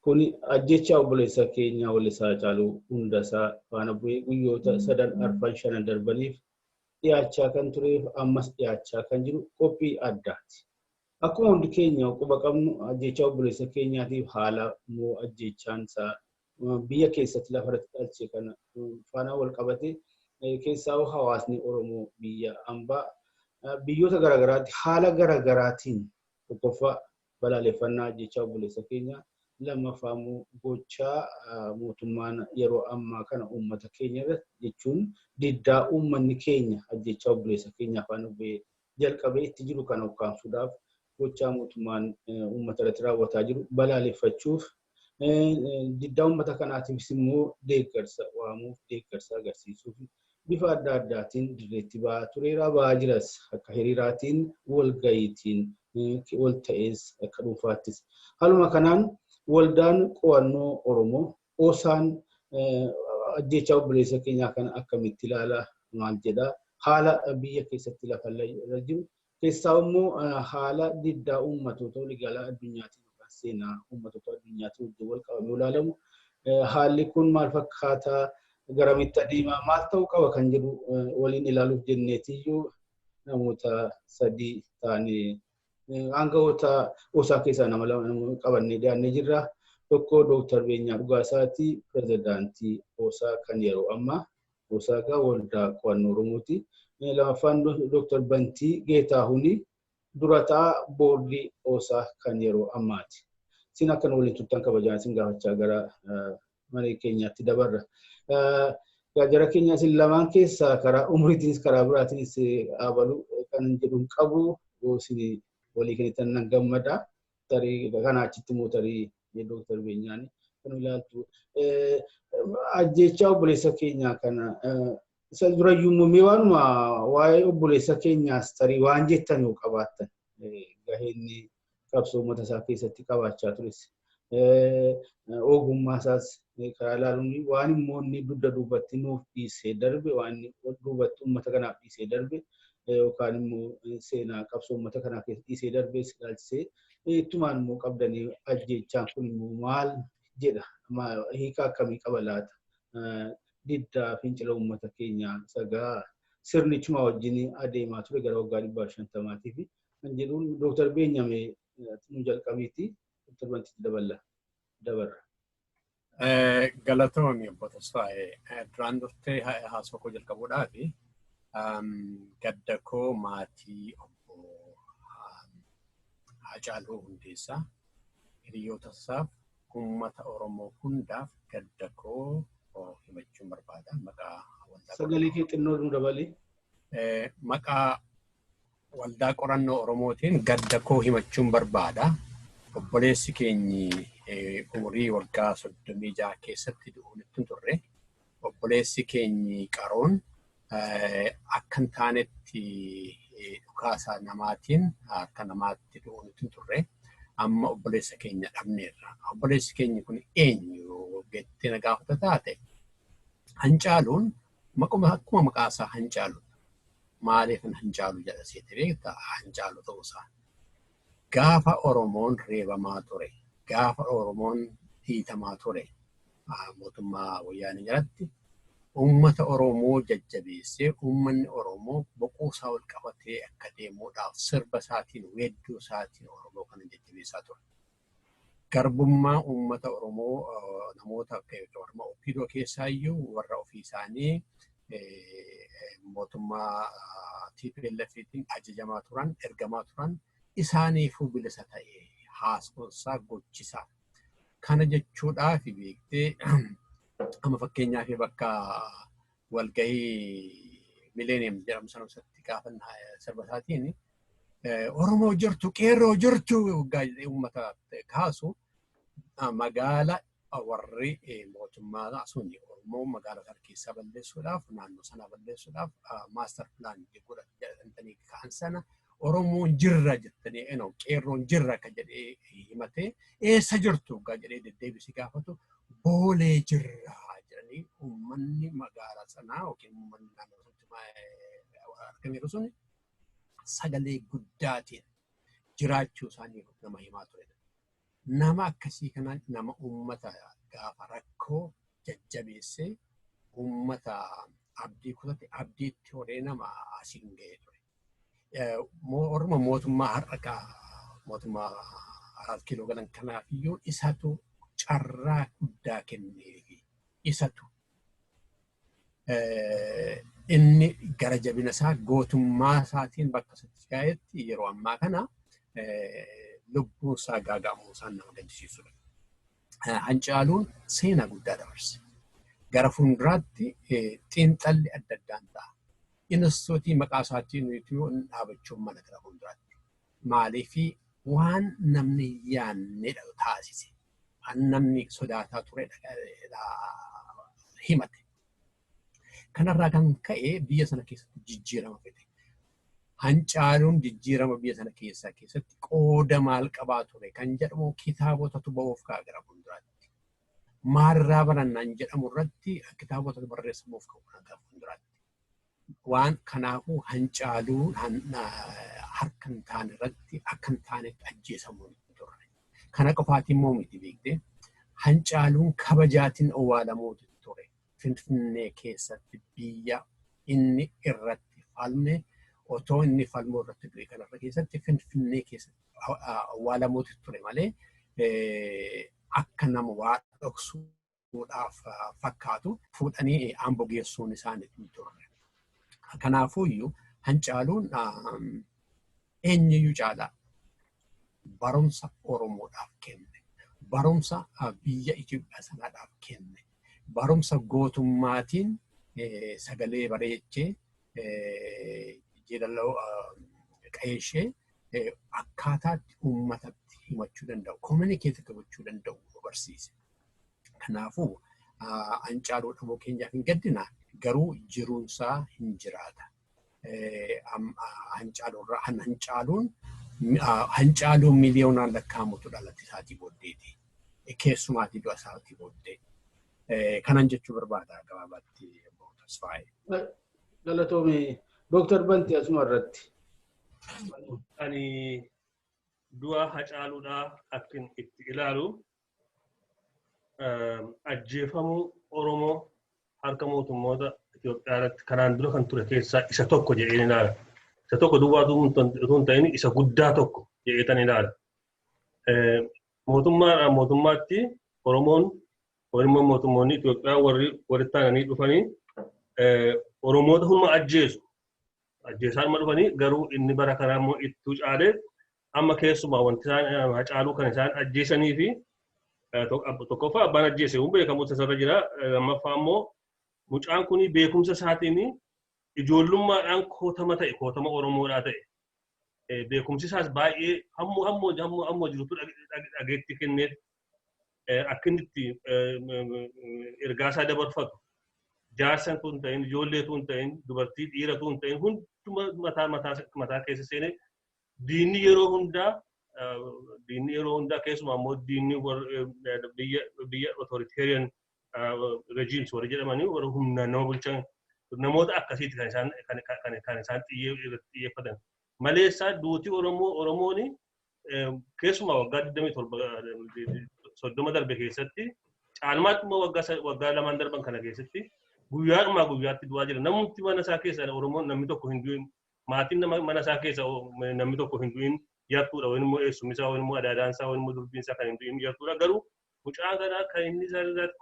Kuni ajjecha obboleessa keenya Wallisaa Hacaaluu Hundessaa faana bu'ee guyyoota 3 arfan 5 darbaniif dhiyaachaa kan tureef ammas dhiyaachaa kan jiru qophii addaati. Akkuma hundi keenya quba qabnu ajjecha obboleessa keenyaatiif haala moo ajjechaan isaa biyya keessatti lafarratti dhalche kana faana wal qabate keessaa hawaasni Oromoo biyya ambaa biyyoota garaagaraatti haala garaagaraatiin tokkoffaa balaaleffannaa ajjecha obboleessa keenyaa lammaffaa gochaa mootummaan yeroo ammaa kana uummata keenya irratti jechuun diddaa uummanni keenya ajjecha obboleessa keenyaa faana bu'ee jalqabee itti jiru kana ukkaamsuudhaaf gochaa mootummaan uummata irratti raawwataa jiru balaaleffachuuf diddaa uummata kanaatiifis immoo deeggarsa waamuuf deeggarsa agarsiisuuf bifa adda addaatiin dirreetti ba'aa tureera ba'aa jiras akka hiriiraatiin walgayiitiin wal ta'es akka dhuunfaattis haaluma kanaan waldaan qo'annoo Oromoo OSA'n ajjecha obboleessa keenyaa kana akkamitti ilaala maal jedha haala biyya keessatti lafa irra jiru keessaa immoo haala diddaa uummattoota waliigalaa addunyaatiin yookaan seenaa uummattoota addunyaatiin wajjin wal qabamee ilaalamu haalli kun maal fakkaataa garamitti adeemaa maal ta'uu qaba kan jedhu waliin ilaaluuf jenneetiyyuu namoota 3 ta'anii aangawoota OSA keessaa nama lama qabannee dhiyaannee jirra. Tokko Dr. Beenyaa Dhugaasaati pirezidaantii OSA kan yeroo ammaa OSA waldaa qo'annoo Oromooti. Lammaffaan Dr. Bantii Geetaahuni durataa boordii OSA kan yeroo ammaati. Isin akkan waliin turtan kabajaan isin gaafachaa gara mana keenyaatti dabarra. Jara keenya isin lamaan keessaa karaa umriitiinis karaa biraatiinis abalu kan jedhu qabu isin walii kennitan nan gammada. Tarii kana achitti immoo tarii Dr. Beenyaan kan ilaaltu ajjecha obboleessa keenyaa kana isa durayyuu muumee waanuma waa'ee obboleessa keenyaas tarii waan jettan yoo qabaattan gaheenni qabsoo uummata isaa keessatti qabaachaa tures ogummaa isaas karaa ilaaluun waan immoo inni dugda duubatti nuuf dhiisee darbe waan duubatti uummata kanaaf dhiisee darbe yookaan immoo seenaa qabsoo uummata kanaa keessa dhiisee darbe ilaalchisee ittumaan immoo qabdanii ajjechaan kun immoo maal jedha hiika akkamii qaba laata diddaa fincila uummata keenyaa sagaa sirnichuma wajjin adeemaa ture gara waggaa 150 fi kan jedhuun Dr. Beenyamee nu jalqabiiti Dr. Bantiitti dabarra. Galatoomii obbo Tasfaayee duraan durtee haasoo koo jalqabuudhaaf gadda koo maatii obbo Hacaaluu Hundessaa hiriyoota isaaf uummata Oromoo hundaaf gadda koo himachuun barbaada. Maqaa waldaa sagalee kee xinnoo nu dabali. Maqaa waldaa qorannoo Oromootiin gadda koo himachuun barbaada. Obboleessi keenyi umurii waggaa 36 keessatti du'uunitti turre. Obboleessi keenyi qaroon akka hin taanetti dhukaasaa namaatiin akka namaatti du'uunitti turre. Amma obboleessa keenya dhabneerra. Obboleessi keenyi kun eenyu jettee na gaafata taate Hacaaluun akkuma maqaa isaa Hacaalu maaliif Hacaalu jedha seete beektaa Hacaalu ta'uusaa. Gaafa Oromoon reebamaa ture, gaafa Oromoon hiitamaa ture mootummaa wayyaanee jalatti uummata Oromoo jajjabeessee uummanni Oromoo boquusaa ol qabatee akka deemuudhaaf sirba isaatiin weedduu isaatiin Oromoo kana jajjabeessaa ture. Garbummaa uummata Oromoo namoota akka Opiidoo keessaayyuu warra ofii isaanii mootummaa TPLFtiin ajajamaa turan, ergamaa turan isaaniifuu bilisa ta'ee haasa'uunsaa gochisaa. Kana jechuudhaaf beektee amma fakkeenyaaf bakka walgahii Millennium jedhamu sanatti gaafa sirba isaatiin Oromoo jirtu qeerroo jirtu uummata kaasu magaala warri mootummaa sun Oromoo magaala sana keessa balleessuudhaaf naannoo sana balleessuudhaaf maaster pilaan jedhanii ka'an sana Oromoon jirra jettanii qeerroon jirra akka jedhee himatee eessa jirtu jedhee deddeebisee gaafatu boolee jirra jedhanii uummanni magaalaa sanaa yookiin uummanni naannoo sanatti argameeru sun sagalee guddaatiin jiraachuu isaanii nama himaa ture. nama akkasii kana nama uummata gaafa rakkoo jajjabeessee uummata abdii kutate abdiitti horee nama asiin ga'ee ture. Oromoo mootummaa har'a mootummaa 4 kiiloo galan kanaafiyyuu isatu carraa guddaa kenneefi isatu inni gara jabina isaa gootummaa isaatiin bakka isatti ga'etti yeroo ammaa kana lubbuun isaa gaaga'amuu isaan nama gaddisiisudha. Hancaaluun seenaa guddaa dabarse. Gara fuulduraatti xiinxalli adda addaan ta'a. Inistitootii maqaa isaatiin dhaabachuun mala gara fuulduraatti. Maaliifi waan namni yaanne taasise. Waan namni sodaataa turedha himate. Kanarraa kan ka'e biyya sana keessatti jijjiirama fide. Hancaaluun jijjiirama biyya sana keessatti qooda maal qabaa ture kan jedhamu kitaabotatu ba'uuf ka'a gara fuulduraatti. Maalirraa barannaan jedhamu irratti kitaabota barreessamuuf ka'u gara fuulduraatti. Waan kanaafuu Hancaaluun harka hin taane irratti akka hin taanetti ajjeesamuu hin turre. Kana qofaati immoo miti beektee Hancaaluun kabajaatiin awwaalamuu ture. Finfinnee keessatti biyya inni irratti falme otoo inni falmoo irratti du'e kanarra keessatti Finfinnee keessatti awwaalamuu ture malee akka nama waa dhoksuudhaaf fakkaatu fuudhanii Amboo geessuun isaaniif hin turre. Kanaafuuyyuu Hancaaluun eenyuyyuu caalaa barumsa Oromoodhaaf kenne. Barumsa biyya Itoophiyaa sanaadhaaf kenne. Barumsa gootummaatiin sagalee bareechee jedhaloo qeeshee akkaataatti uummatatti himachuu danda'u, kominikeetii gochuu danda'u barsiise. Kanaafuu Hancaaluu dhabuu keenyaaf hin gaddina garuu jiruunsaa hin jiraata. Hancaaluun miliyoonaan lakkaa'amutu dhalate isaatii booddeeti. Keessumaatii du'a isaatii booddee. Kanan jechuu barbaada gabaabaatti tasfaa'ee. Galatoomii Dr. Banti asuma irratti. Ani du'a Hacaaluudhaa akkin itti ilaalu ajjeefamuu Oromoo harka mootummoota Itoophiyaa irratti kanaan dura kan ture keessaa isa tokko jedheen ilaala. Isa tokko duwwaatu hin ta'in isa guddaa tokko jedheetan ilaala. Mootummaatti Oromoon Oromoo mootummoonni Itoophiyaa warri taananii dhufanii Oromoota hunda ajjeesu. Ajjeesaan ma dhufanii garuu inni bara kanaa immoo ittuu caalee amma keessumaa wanti isaan Hacaaluu kan isaan ajjeesanii fi tokkoffaa abbaan ajjeese kun beekamuutu isarra jira. Lammaffaa immoo mucaan kun beekumsa isaatiin ijoollummaadhaan kootama Oromoodhaa ta'e. Beekumsi isaas baay'ee hammoo jirutu dhageetti kenneef akka inni itti ergaa isaa dabarfatu. Jaarsan tun ta'in, ijoollee tun ta'in, dubartii dhiira tun ta'in hunduma mataa keessa seenee diinni yeroo hundaa keessumaa immoo diinni biyya authoritarian regimes warri jedhamanii warra humnaan nama bulchan namoota akkasiiti kan isaan xiyyeeffatan. Maleessaa duutii Oromooni keessumaa waggaa 27 darbe keessatti caalmaatti immoo waggaa 2 darban kana keessatti guyyaatti du'aa jira. Namni mana isaa keessa Oromoon namni tokko hin du'in, maatiin mana isaa keessa namni tokko hin du'in yartuudha. Wani immoo eessummisaa, wani immoo adaadaansaa, wani immoo durbiinsaa kan hin du'in yartuudha. Garuu mucaa kanaa kan inni isaan irratti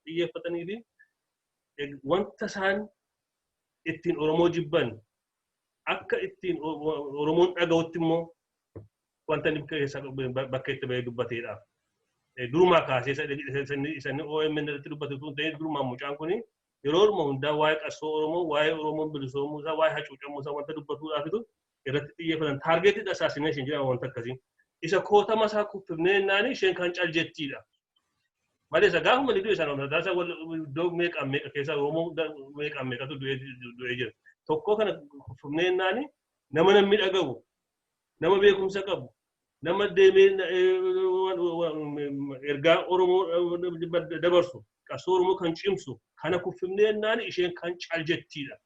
xiyyeeffatanii fi wanta isaan ittiin Oromoo jibban akka ittiin Oromoon dhaga'utti immoo wanta inni keessa bakka itti bahee dubbateedha. Durumaa kaasee isaan OMN irratti dubbatu tun ta'ee durumaa mucaan kun yeroo hundaa waa'ee qabsoo Oromoo, waa'ee Oromoon bilisoomuu isaa, waa'ee hacuucamuu isaa wanta dubbatuudhaafitu irratti xiyyeeffatan. Taargeetii assassination jedhama wanta akkasii. Isa kootama isaa kuffifnee jennaan isheen kan caljettiidha. Maleessa gaafa malee du'e sana hundaa iddoo meeqa keessaa Oromoo meeqatu du'ee jira. Tokko kana kuffifnee jennaan nama namni dhagahu, nama beekumsa qabu, nama deemee ergaa Oromoo dabarsu, qabsoo Oromoo kan cimsu, kana kuffifnee jennaan isheen kan caljettiidha.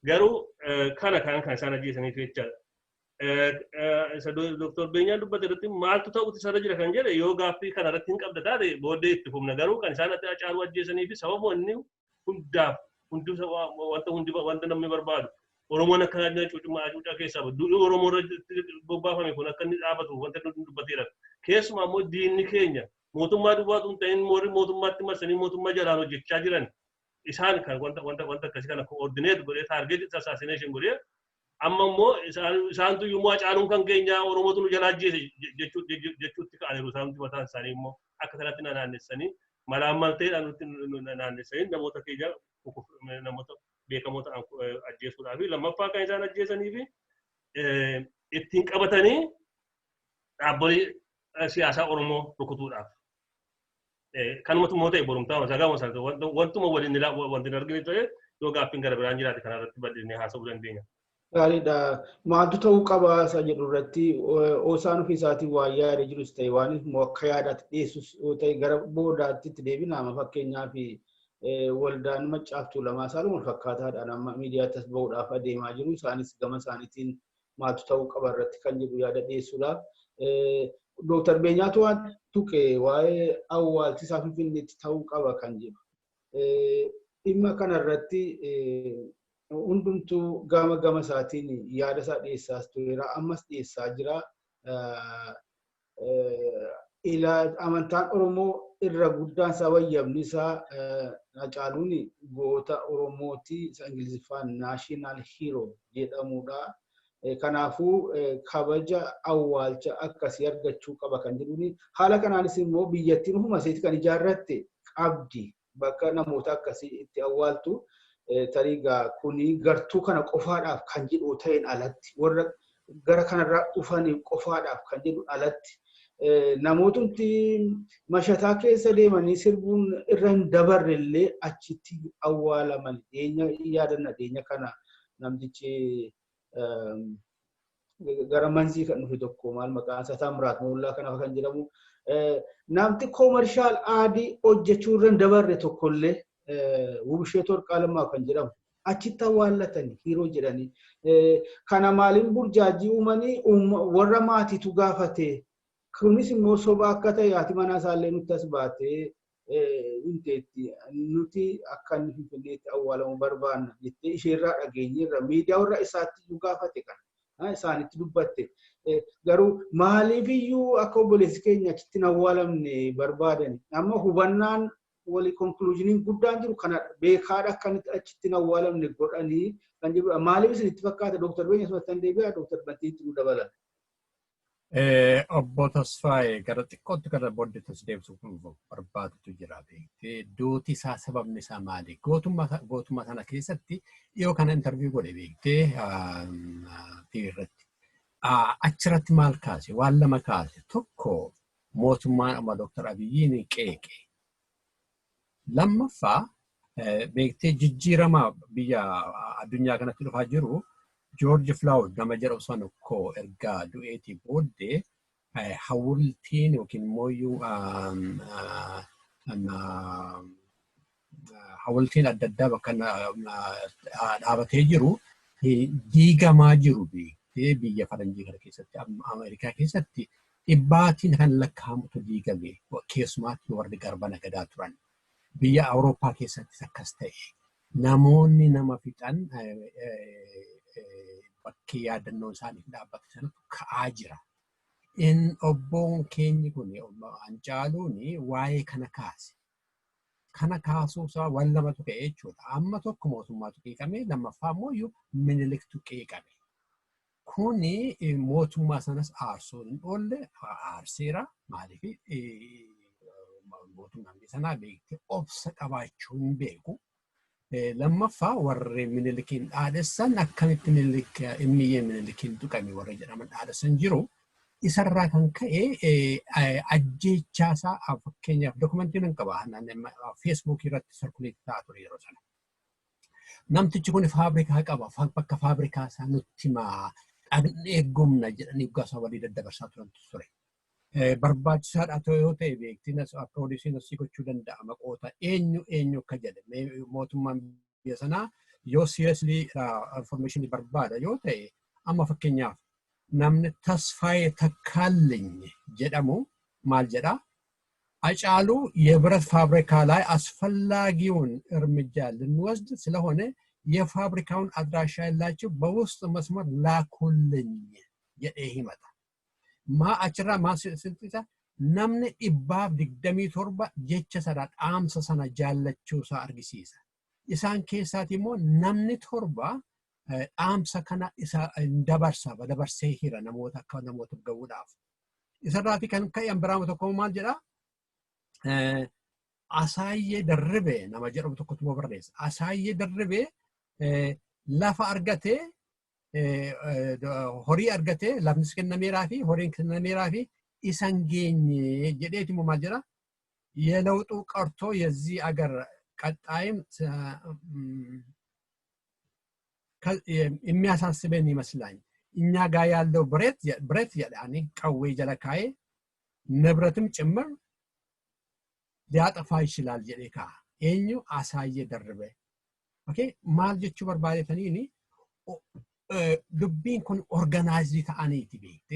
Garuu kana kan isaan ajjeesaniif jechaadha. Dr. Beenyaan dubbate irratti maaltu ta'uuti sarara jira kan jedhe yoo gaaffii kana irratti hin qabda taate booddee itti fufna garuu kan isaan Hacaaluu ajjeesanii fi sababoonni hundaaf wanta namni barbaadu Oromoon akka cuucaa keessaa duudhii Oromoo irratti bobbaafame kun akka inni dhaabatu wanta dubbateera. Keessumaa immoo diinni keenya mootummaa duwwaatu hin ta'in mootummaatti marsanii mootummaa jalaan hojjechaa jiran isaan kan wanta akkasii kana coordinate godhee target assassination godhee amma immoo isaantu yommuu Hacaaluun kan keenya Oromootu nu jalaa ajjeese jechuutti ka'aniiru isaantu mataan isaanii immoo akka kanatti naannessanii malaan malteedhaan nutti naannessanii namoota keenya namoota beekamoo ta'an ajjeesuudhaa fi lammaffaa kan isaan ajjeesanii fi ittiin qabatanii dhaabbilee siyaasaa Oromoo rukutuudhaaf. Kanumatu immoo ta'e borumtaa sagama isaanii wantuma waliin wanti hin argine ta'e yoo gaaffiin gara biraan jiraate kanarratti bal'inee haasa'uu dandeenya. Gaariidha. Maaltu ta'uu qaba isa jedhu irratti OSA'n ofii isaatiin waa yaada jirus ta'e waan immoo akka yaadaatti dhiyeessus yoo ta'e gara boodaatti itti deebina fakkeenyaaf waldaan maccaaftuu lamaa isaan wal fakkaataadhaan amma miidiyaatti as bahuudhaaf adeemaa jiru. Isaanis gama isaaniitiin maaltu ta'uu qaba irratti kan jedhu yaada dhiyeessuudhaaf. Dr. Beenyaatu waan tuqe waa'ee awwaalchisaa Finfinneetti ta'uu qaba kan jedhu. Dhimma kanarratti hundumtuu gama isaatiin yaada isaa dhiyeessaas tureera ammas dhiyeessaa jira. Amantaan Oromoo irra guddaan isaa wayyabni isaa Hacaaluun goota Oromooti isa Ingiliziffaan naashinaal hiiroo jedhamudha. Kanaafuu kabaja awwaalcha akkasii argachuu qaba kan jedhuuni. Haala kanaanis immoo biyyattiin ofuma isheetti kan ijaarratte qabdi bakka namoota akkasii itti awwaaltu. Tariigaa kuni gartuu kana qofaadhaaf kan jedhu ta'een alatti warra gara kanarraa dhufanii qofaadhaaf kan jedhu alatti namootni mashataa keessa deemanii sirbuun irra hin dabarre illee achitti awwaalaman yaadanna kana namtichi gara manzii kan dhufe tokko maal maqaan isaa Taamiraat Moollaa kanaaf kan jedhamu namti koomershaal aadii hojjechuu irra hin dabarre tokkollee Wubishee Torqaalamaa kan jedhamu achitti awwaallatanii hiiroo jedhanii kana maaliin burjaajii uumanii warra maatiitu gaafate kunis immoo soba akka ta'e haati manaa isaallee nutti as baatee hinteetti nuti akka inni Finfinneetti awwaalamu barbaanna jettee isheerraa dhageenyeerra miidiyaa warra isaatti gaafate kana isaanitti dubbatte garuu maaliifiyyuu akka obboleessi keenya achitti hin awwaalamne barbaadan amma hubannaan wali konkluuziniin guddaan jiru kana beekaadha akkanitti achitti hin awwaalamne godhanii kan jiru maaliif isinitti fakkaata Dr. Beenyaa Sumattan deebi'a Dr. Bantiitti nu dabalan. Obbo Tasfaayee gara xiqqootti gara booddeetti deebisuu barbaadatu jira beektee duuti isaa sababni isaa maali? Gootummaa sana keessatti dhiyoo kana interviyuu godhe beektee irratti achirratti maal kaase? Waan lama kaase. Tokko mootummaan amma Dr. Abiyyiin qeeqe. Lammaffaa beektee jijjiirama biyya addunyaa kanatti dhufaa jiru George Floyd nama jedhamu sana koo ergaa du'eetii booddee hawultiin yookiin mooyyuu hawultiin adda addaa bakka dhaabatee jiru diigamaa jiru beektee biyya faranjii kana keessatti Ameerikaa keessatti dhibbaatiin kan lakkaa'amutu diigame keessumaatti warri garbana gadaa turan. Biyya Awurooppaa keessatti akkas ta'e namoonni nama fixan bakki yaadannoo isaaniif dhaabbate sanatu ka'aa jira. Obboon keenyi kun Hacaaluun waa'ee kana kaase. Kana kaasuu isaa waan lamatu ka'e jechuudha. Amma tokko mootummaatu qeeqame lammaffaa immoo Miniliktu qeeqame. Kuni mootummaa sanas aarsuun hin oolle aarseera maaliif mootummaan sanaa beekte obsa qabaachuu hin beeku. Lammaffaa warri Minilikiin dhaadessan akkamitti Minilikiin tuqame warra jedhaman dhaadessan jiru. Isarraa kan ka'e ajjeechaasaa fakkeenyaaf dokumentiin hin qaba. Feesbuukii irratti sarkuleetti ta'aa ture yeroo sana. Namtichi kun faabrikaa qaba. Bakka faabrikaa isaa nutti eegumna jedhanii gaasaa walii daddabarsaa turantu ture. Barbaachisaadha yoo ta'e beektiin piroodiisiin asii gochuu danda'a maqoota eenyu akka jedhe mootummaan biyya sanaa yoo seriously information barbaada yoo ta'e amma fakkeenyaaf namni Tasfaayee Takkaalኝ jedhamu maal jedhaa? Hacaaluu የብረት ፋብሪካ ላይ አስፈላጊውን እርምጃ ልንወስድ ስለሆነ የፋብሪካውን አድራሻ ያላችሁ በውስጥ መስመር ላኩልኝ jedhee himata. Maa achirraa maa silxisa namni 127 jecha sana dhaamsa sana jaallachuusaa argisiisa. Isaan keessaati immoo namni 7 dhaamsa kana isa dabarsee hira namoota akka namoota ga'uudhaaf. Isarraati kan ka'an biraama tokko maal jedhaa? Asaayyee Darribee nama jedhamu tokkotu moo barreessa. Asaayyee Darribee lafa argatee horii argatee lafnis kennameeraa fi horiin kennameeraa fi isan geenye jedheeti moo maal jedhaa? የለውጡ ቀርቶ የዚህ አገር ቀጣይም የሚያሳስበን ይመስላል። እኛ ጋር ያለው ብረት ያዳኒ ቀዌ ጀለካዬ ንብረትም ጭምር ሊያጠፋ ይችላል ጀለካ ኤኙ አሳየ ደርበ ኦኬ ማል ጀቹ በርባሬተኒ ዱቢን ኩን ኦርጋናይዝድ ታአኒቲ ቤቴ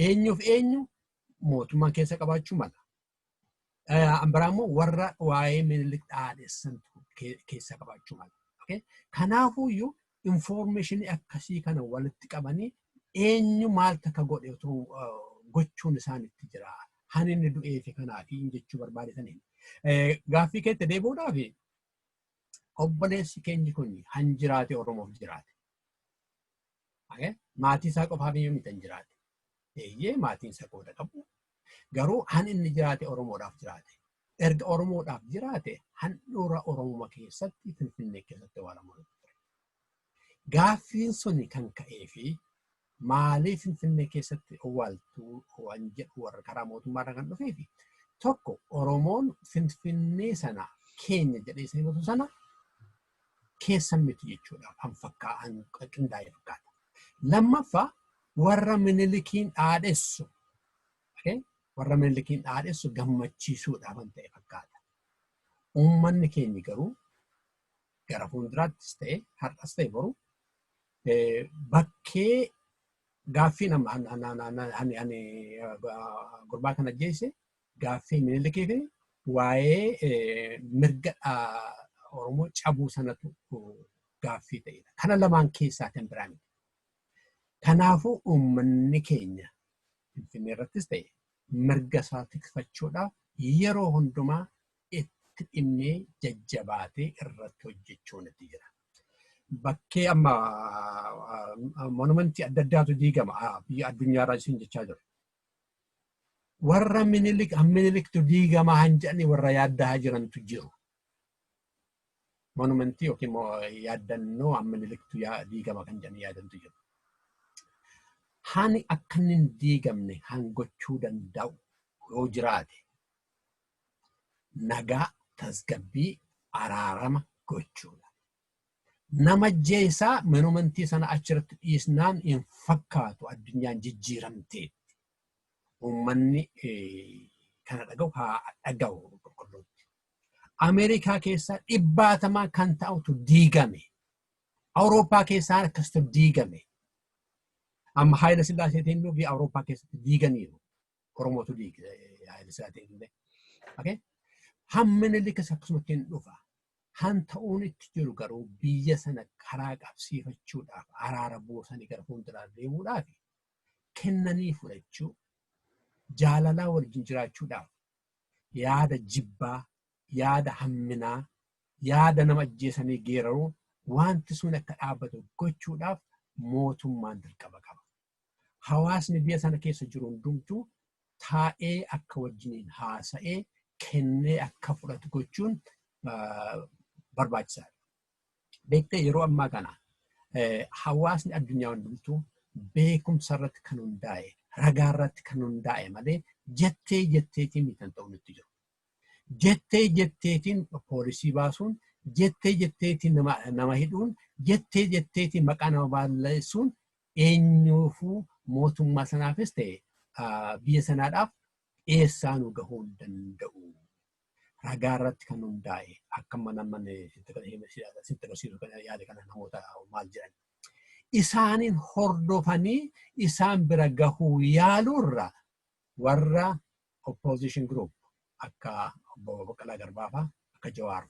ኤኙ ሞቱማን keessa qabaachuu mala ambaramo warra waa'ee minilik dhaadheessan keessa qabaachuu mala okay kanaafuu information akkasii kana walitti qabanii eenyu maal takka godhe gochuun isaanitti jira haninni du'ee fi kanaafi jechuu barbaadetanii gaaffii keetti deebi'uudhaaf obboleessi keenya kun hanjiraate Oromoof jiraate okay maatii isaa qofaaf iyyuu miti hanjiraate eeyyee maatiin isaa qooda qabu garuu haninni jiraate Oromoodhaaf jiraate erga Oromoodhaaf jiraate handhuura Oromoo keessatti Finfinnee keessatti waalamu gaaffiin suni kan ka'ee fi maaliif Finfinnee keessatti owwaaltuu waan jedhu warra karaa mootummaadhaan kan dhufee fi tokko Oromoon Finfinnee sana keenya jedhee isa himatu sana keessa miti jechuudha kan fakkaatan qindaa'ee fakkaata. Lammaffaa warra minilikiin dhaadheessu warra minilikiin dhaadheessu gammachiisuudhaaf kan ta'e fakkaata. Uummanni keenya garuu gara fuulduraattis ta'e har'as ta'e boru bakkee gaaffii ani gurbaa kana jeesse gaaffii minilikii fi waa'ee mirga Oromoo cabuu sanatu gaaffii ta'edha. Kana lamaan keessaa kan biraa miti. Kanaafuu uummanni keenya Finfinnee irrattis ta'e mirga isaa tikfachuudhaaf yeroo hundumaa itti dhimnee jajjabaatee irratti hojjechuun itti jira. Bakkee amma monumentii adda addaatu diigama biyya addunyaarraa isin jechaa jiru. Warra miniliktu diigama hanjani warra yaaddaa jirantu jiru. Monumentii yookiin yaadannoo miniliktu diigama kan jedhan yaadantu jiru. Hani akka inni hin diigamne hangochuu danda'u yoo jiraate nagaa tasgabbii araarama gochuudha. Nama jeesaa monumentii sana achirratti dhiisnaan hin fakkaatu addunyaan jijjiiramteetti. Uummanni kana dhaga'u haa dhaga'u qulqulluutti. Ameerikaa keessaa 100 kan ta'utu diigame. Awurooppaa keessaa akkasitti diigame. Amma Haayila Sillaaseetiin biyya Awurooppaa keessatti diiganiiru. Oromootu diige Haayila Sillaaseetiin. Okay? Minilikis akkasumatti hin dhufa. Han ta'uun itti jiru garuu biyya sana karaa qabsiifachuudhaaf araara buusanii gara fuulduraa deemuudhaaf kennanii fudhachuu jaalalaa wajjin jiraachuudhaaf yaada jibbaa yaada hamminaa yaada nama ajjeesanii geeraruu wanti sun akka dhaabbatu gochuudhaaf mootummaan dirqama qaba. Hawaasni biyya sana keessa jiru hundumtuu taa'ee akka wajjiniin haasa'ee kennee akka fudhatu gochuun barbaachisaadha. Beektee yeroo ammaa kana hawaasni addunyaa hundumtuu beekumsa irratti kan hundaa'e ragaa irratti kan hundaa'e malee jetteetiin mitan ta'u nutti jiru. Jetteetiin poolisii baasuun jetteetiin nama hidhuun jetteetiin maqaa nama balleessuun eenyuufuu mootummaa sanaafis ta'e biyya sanaadhaaf eessaanuu gahuu hin danda'u. Ragaa irratti kan hundaa'e akka mana sitti agarsiisu yaada kana namoota maal jedhan. isaanin hordofanii isaan bira gahuu yaalurra warra opposition group akka Obbo Baqqalaa Garbaa akka Jawaar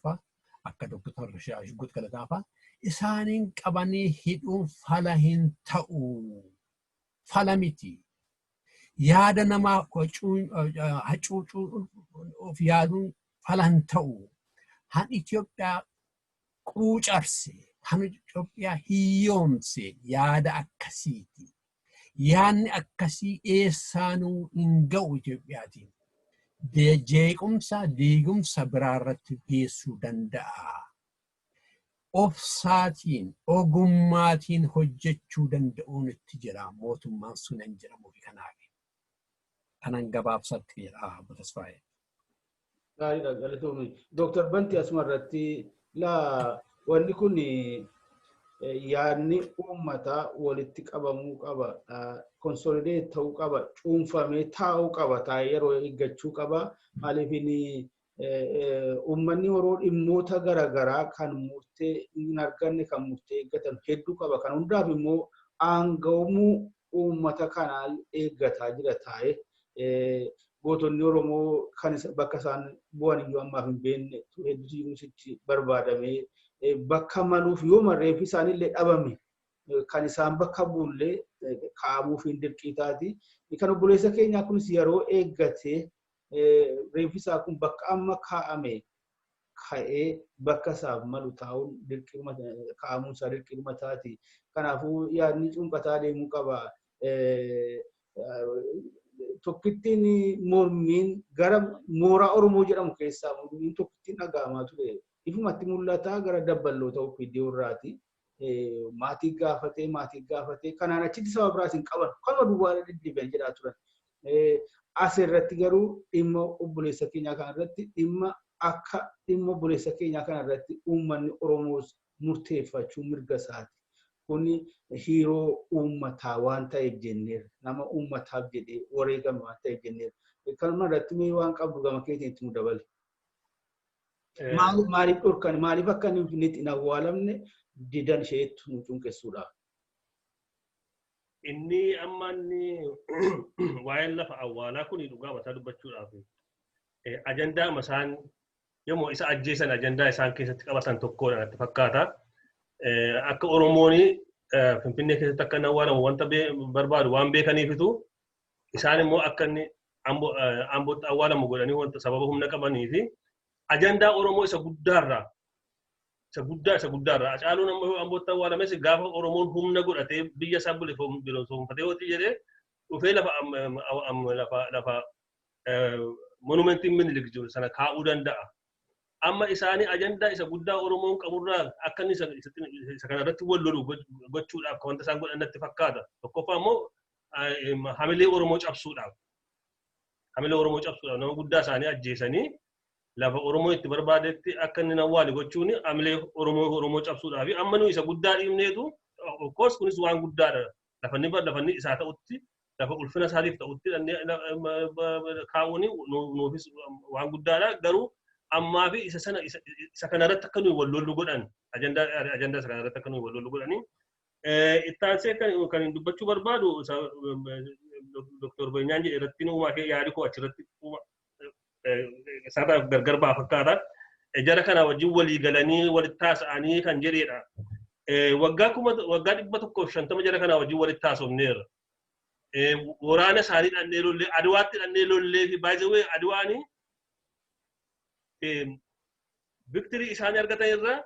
akka Dr. Shuggut Galataafaa isaanin qabanii hidhuun fala hin ta'u fala miti yaada namaa hacuucuu of yaaduun fala hin ta'u han Itoophiyaa quucarse han Itoophiyaa hiyyoomse yaada akkasiiti yaanni akkasii eessaanuu hin ga'u Itoophiyaatiin jeequmsa diigumsa biraarratti geessuu danda'a. Ofsaatiin ogummaatiin hojjechuu danda'uun itti jira mootummaan sun hin jedhamu kanaaf. Kanan gabaabsatti jedha Obbo Tasfaayee. Gaariidha galatoomii. Dr. Banti asumarratti wanni kun yaadni uummataa walitti qabamuu qaba. Konsolidee ta'uu qaba. Cuunfamee taa'uu qaba. Taa'ee yeroo eeggachuu qaba. Maaliif uummanni yeroo dhimmoota garaagaraa kan murtee hin arganne kan murtee eeggatan hedduu qaba. Kan hundaaf immoo aanga'umuu uummata kanaa eeggataa jira taa'ee. Gootonni Oromoo kan bakka isaan bu'an iyyuu ammaaf hin beekne hedduutu yuunivarsiitii barbaadamee bakka maluuf yoo reeffi isaanillee dhabame kan isaan bakka buullee kaa'amuuf hin dirqiitaati. Kan obboleessa keenyaa kunis yeroo eeggatee reeffi isaa kun bakka amma kaa'ame ka'ee bakka isaaf malu taa'uun kaa'amuun isaa dirqama taati. Kanaafuu yaadni cunqataa deemuu qaba. Tokkittiin mormiin gara mooraa Oromoo jedhamu keessaa mormiin tokkittiin dhaga'amaa ture. Ifumatti mul'ataa gara dabballoota ofiiddee irraati. Maatii gaafatee kanaan achitti sababa biraas hin qaban. Kanuma duwwaa deddeebi'an jedhaa turan. Asirratti garuu dhimma obboleessa keenyaa kanarratti dhimma akka dhimma obboleessa keenyaa kanarratti uummanni Oromoos murteeffachuu mirga isaati. Kuni hiiroo uummataa waan ta'eef jenneera. Nama uummataaf jedhee wareegame waan ta'eef jenneera. Kanuma irratti mee waan qabdu gama keetiin itti nu dabali. Maaliif dhorkan maaliif akka inni hin awwaalamne didan isheetti nu cunqessuudhaaf. Inni amma inni waa'een lafa awwaalaa kun dhugaa mataa dubbachuudhaaf ajandaa isaan yommuu isa ajjeesan ajandaa isaan keessatti qabatan tokkodha natti fakkaata. Akka Oromoon Finfinnee keessatti akka awwaalamu wanta barbaadu waan beekaniifitu isaan immoo akka inni ambootti awwaalamu godhanii wanta sababa humna qabaniifi ajandaa Oromoo isa guddaarraa Hacaaluun ammoo ambootti awwaalames gaafa Oromoon humna godhatee biyya isaa bilisoomfatee hojii jedhee dhufee lafa monumentiin Minilik jiru sana kaa'uu danda'a. Amma isaanii ajandaa isa guddaa Oromoon qaburraa akka inni isa kanarratti wal lolu gochuudhaaf kan wanta isaan godhan natti fakkaata. Tokkoffaa immoo hamilee Oromoo cabsuudhaaf. Nama guddaa isaanii ajjeesanii lafa Oromoo itti barbaadetti akka inni awwaale gochuun hamilee Oromoo cabsuudhaaf. Amma nu isa guddaa dhiibneetu of course kunis waan guddaadha. Lafanni isaa ta'utti lafa ulfina isaatiif ta'utti kaa'uun nuufis waan guddaadha. Garuu ammaa fi isa kanarratti akka nuyi wal lollu godhan ajandaa isa kanarratti akka nuyi wal lollu godhanii ittaansee kan dubbachuu barbaadu Dr. Benyaan jedhe irratti uumaa kee yaadi koo achirratti isaadhaaf gargar baa fakkaata. Jara kana wajjin walii galanii walitti taasa'anii kan jedheedha. Waggaa 150 jara kana wajjin walitti taasofneerra. Waraana isaanii dhannee lollee Aduwaatti dhannee lollee fi baay'ee Aduwaanii victory isaanii argatan irraa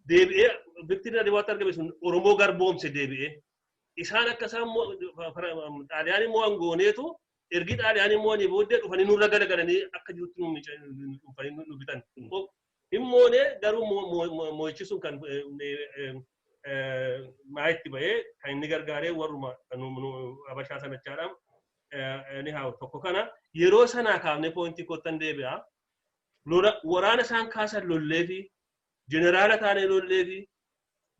deebi'ee victory Aduwaatti argame sun Oromoo garboomse deebi'ee isaan akka isaan xaaliyaanii immoo angooneetu ergi xaaliyaanii immoo ni booddee dhufanii nurra galagalanii akka jirutti nu bitan. Himmoonee garuu moo'ichisuun kan maayitti ba'ee kan inni gargaaree warruma Habashaa sanachaadhaan ni haa tokko kana yeroo sanaa kaafnee poointii kottan deebi'a. Waraana isaan kaasan lollee fi jeneraala taanee lollee fi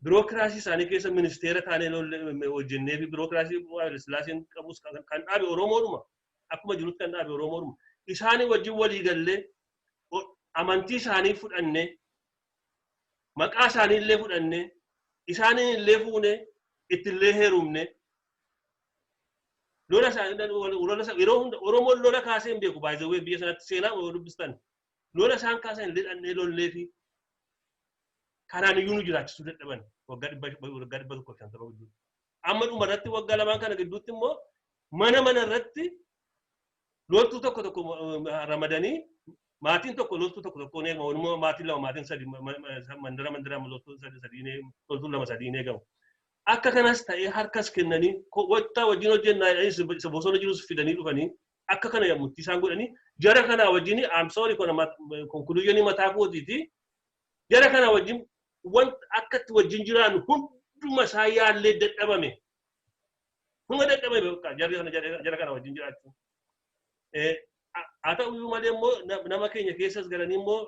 birookiraasii isaanii keessa ministeera taanee lollee hojjennee fi birookiraasii silaasiin qabus kan dhaabe Oromoodhuma akkuma jirutti kan dhaabe Oromoodhuma isaanii wajjin walii gallee amantii isaanii fudhannee maqaa isaanii illee fudhannee isaanii illee fuunee ittillee heerumne lola yeroo hunda Oromoon lola kaasee hin beeku baay'ee biyya sanatti seenaa dubbistan lola isaan kaasan illee lollee fi kanaan iyyuu nu jiraachisuu dadhaban waggaa 150 gidduu. Amma dhuma irratti waggaa lamaan kana gidduutti immoo mana irratti loltuu tokko ramadanii maatiin tokko loltuu tokko eegamu maatiin lama maatiin sadi mandara loltuu loltuu lama sadii eegamu. Akka kanas ta'ee harkas kennanii wajtaa wajjin hojjennaa isa bosona jirus fidanii dhufanii akka kana yommutti isaan godhanii jara kanaa wajjin amsoori konkuluuyoonii mataa kootiiti jara kanaa wajjin wanta akkatti wajjin jiraan hunduma isaa yaallee dadhabame. Hunda dadhabame jara kana wajjin jiraachuu. Haa ta'uyyuu malee immoo nama keenya keessas galanii immoo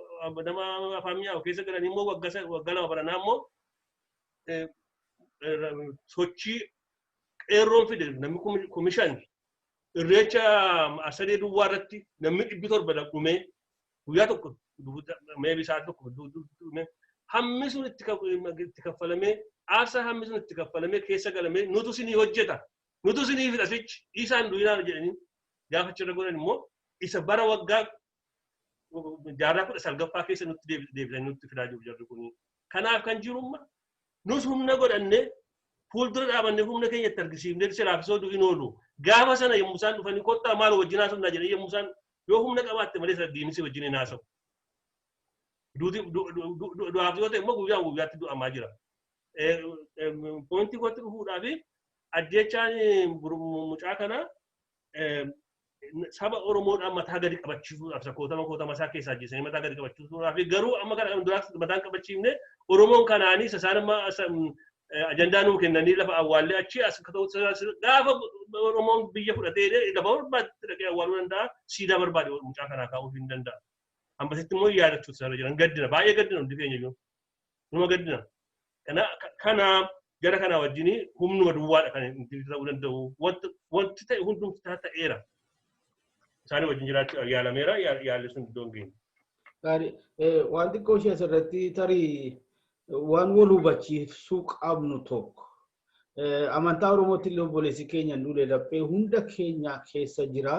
nama afaan mi'aawu keessa galanii immoo waggaa lama baranaa immoo sochii qeerroon fide namni komishan irreecha asadee duwwaa irratti namni 700 dhumee guyyaa tokko meebii isaa tokko dhumee hammi sun itti kaffalamee aarsaa hammi sun itti kaffalamee keessa galamee nutu sinii hojjeta nutu sinii fidhasichi isaan duwinaan jedhanii gaafachirra godhan immoo isa bara waggaa jaarraa 19 keessa nutti deebisanii nutti fidaa jiru jarri kun. Kanaaf kan jirumma nus humna godhannee fuuldura dhaabannee humna keenyatti argisiifnee silaafisoo du'in oolu gaafa sana yommuu isaan dhufanii kottaa maal wajjin haasofnaa jedhanii yommuu isaan yoo humna qabaatte malee saddiinisi wajjin hin haasawu. Du'aaf yoo ta'e immoo guyyaatti du'amaa jira. Pointii kootti dhufuudhaaf ajjechaan mucaa kana saba Oromoodhaan mataa gadi qabachiisuudhaaf kootama isaa keessaa ajjeesanii mataa gadi qabachiisuudhaaf garuu amma kana duraatti mataan qabachiifne Oromoon kanaanii isaan ajandaa nuu kennanii lafa awwaallee achi as gaafa Oromoon biyya fudhatee lafa barbaadde dhaqee awwaaluu danda'a siidaa barbaade mucaa kanaa kaa'uu hin danda'a. Ambasitti immoo yaadachuutu sana jiran gaddina baay'ee gaddina hundi keenya iyyuu numa gaddina. Kanaaf gara kanaa wajjin humnuma duwwaadha kan inni ta'uu danda'u wanti ta'e hundumti ta'eera. Isaanii wajjin jiraachuu yaalameera yaalli sun iddoo hin geenye. Waan xiqqoo ishee asirratti tarii waan wal hubachiisuu qabnu tokko amantaa Oromootti illee obboleessi keenya nuulee laphee hunda keenya keessa jira.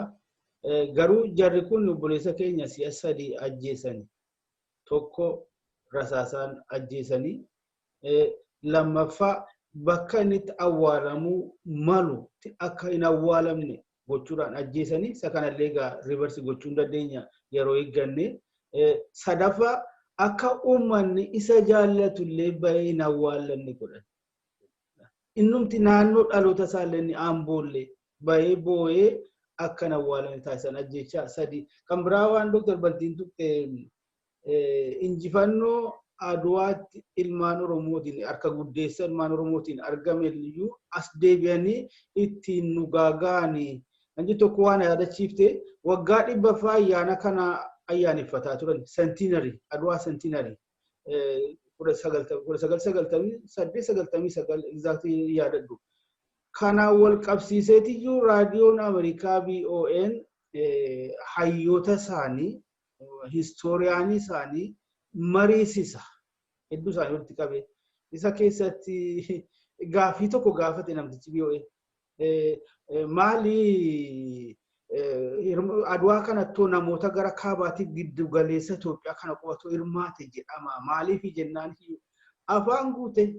Garuu jarri kun obboleessa keenya si'a sadii ajjeesanii tokko rasaasaan ajjeesanii lammaffaa bakka inni itti awwaalamuu malu akka hin awwaalamne gochuudhaan ajjeesanii isa kanallee egaa riivarsi gochuu hin dandeenya yeroo eegganne sadaffaa akka uummanni isa jaallatu illee bahee hin awwaalamne godhan. Innumti naannoo dhaloota isaallee inni Amboollee bahee boo'ee akka hin awwaalamne taasisan ajjechaa sadii. Kan biraa waan Dr. Baltiin tuqxe injifannoo Aduwaatti ilmaan Oromootiin harka guddeessa ilmaan Oromootiin argame iyyuu as deebi'anii ittiin nu gaaga'anii. Anji tokko waan yaadachiifte waggaa 100 ayyaana kana ayyaaneffataa turan sentinary Aduwaa sentinary 1999 exactly yaadadhu. Kana wal qabsiiseetiyyuu raadiyoon Ameerikaa ONN hayyoota isaanii historiyaanii isaanii mariisisa hedduu isaanii walitti qabe isa keessatti gaafii tokko gaafate namtichi BON maali Aduwaa kanattuu namoota gara kaabaatiif giddu galeessa Itoophiyaa kana qubatu hirmaate jedhama maaliif jennaan afaan guute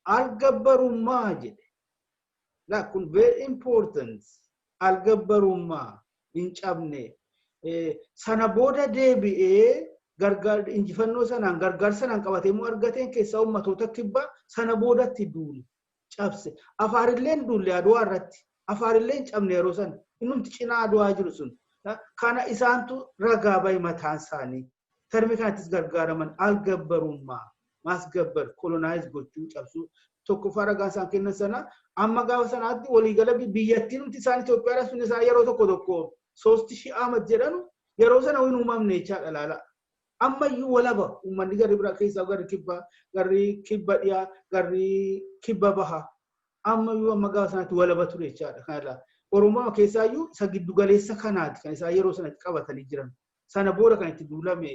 algabbarummaa jedhe. Kun very important algabbarummaa hin cabne sana booda deebi'ee gargaar injifannoo sanaan gargaar sanaan qabatee immoo argateen keessaa uummatoota kibbaa sana boodatti duule cabse afaarilleen duule Aduwaa irratti afaarilleen cabne yeroo sana innumti cinaa Aduwaa jiru sun kana isaantu ragaa bahe mataan isaanii tarmee kanattis gargaaraman algabbarummaa maasgabbar kolonaayiz gochuu cabsuu tokkoffaa ragaa isaan kennan sana amma gaafa sanaatti waliigala biyyattiin nuti isaan Itoophiyaa sun isaan yeroo tokko 3000 Ahmad jedhanu yeroo sana hin uumamne jechaadha laala. Amma iyyuu walaba uummanni garri biraa keessaa garri kibba dhiyaa garri kibba baha amma iyyuu amma gaafa sanaatti walaba ture jechaadha. Kanarraa Oromoo keessaa iyyuu isa giddu galeessa kanaati kan isaan yeroo sanatti qabatanii jiran sana booda kan itti duulame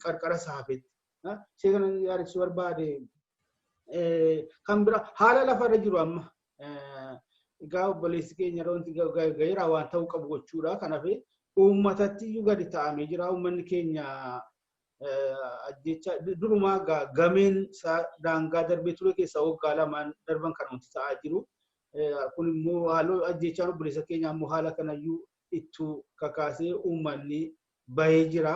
qarqara saafetti. Ishee kana yaadachuu barbaade kan bira haala lafarra jiru amma egaa obboleessi keenya roonti gaira waan ta'uu qabu gochuudha kanaaf uummatatti iyyuu gadi ta'amee jira uummanni keenya ajjecha durumaa gameen daangaa darbee ture keessa waggaa lamaan darban kan wanti ta'aa jiru kun immoo haaloo ajjechaan obboleessa keenya ammoo haala kanayyuu ittuu kakaasee uummanni bahee jira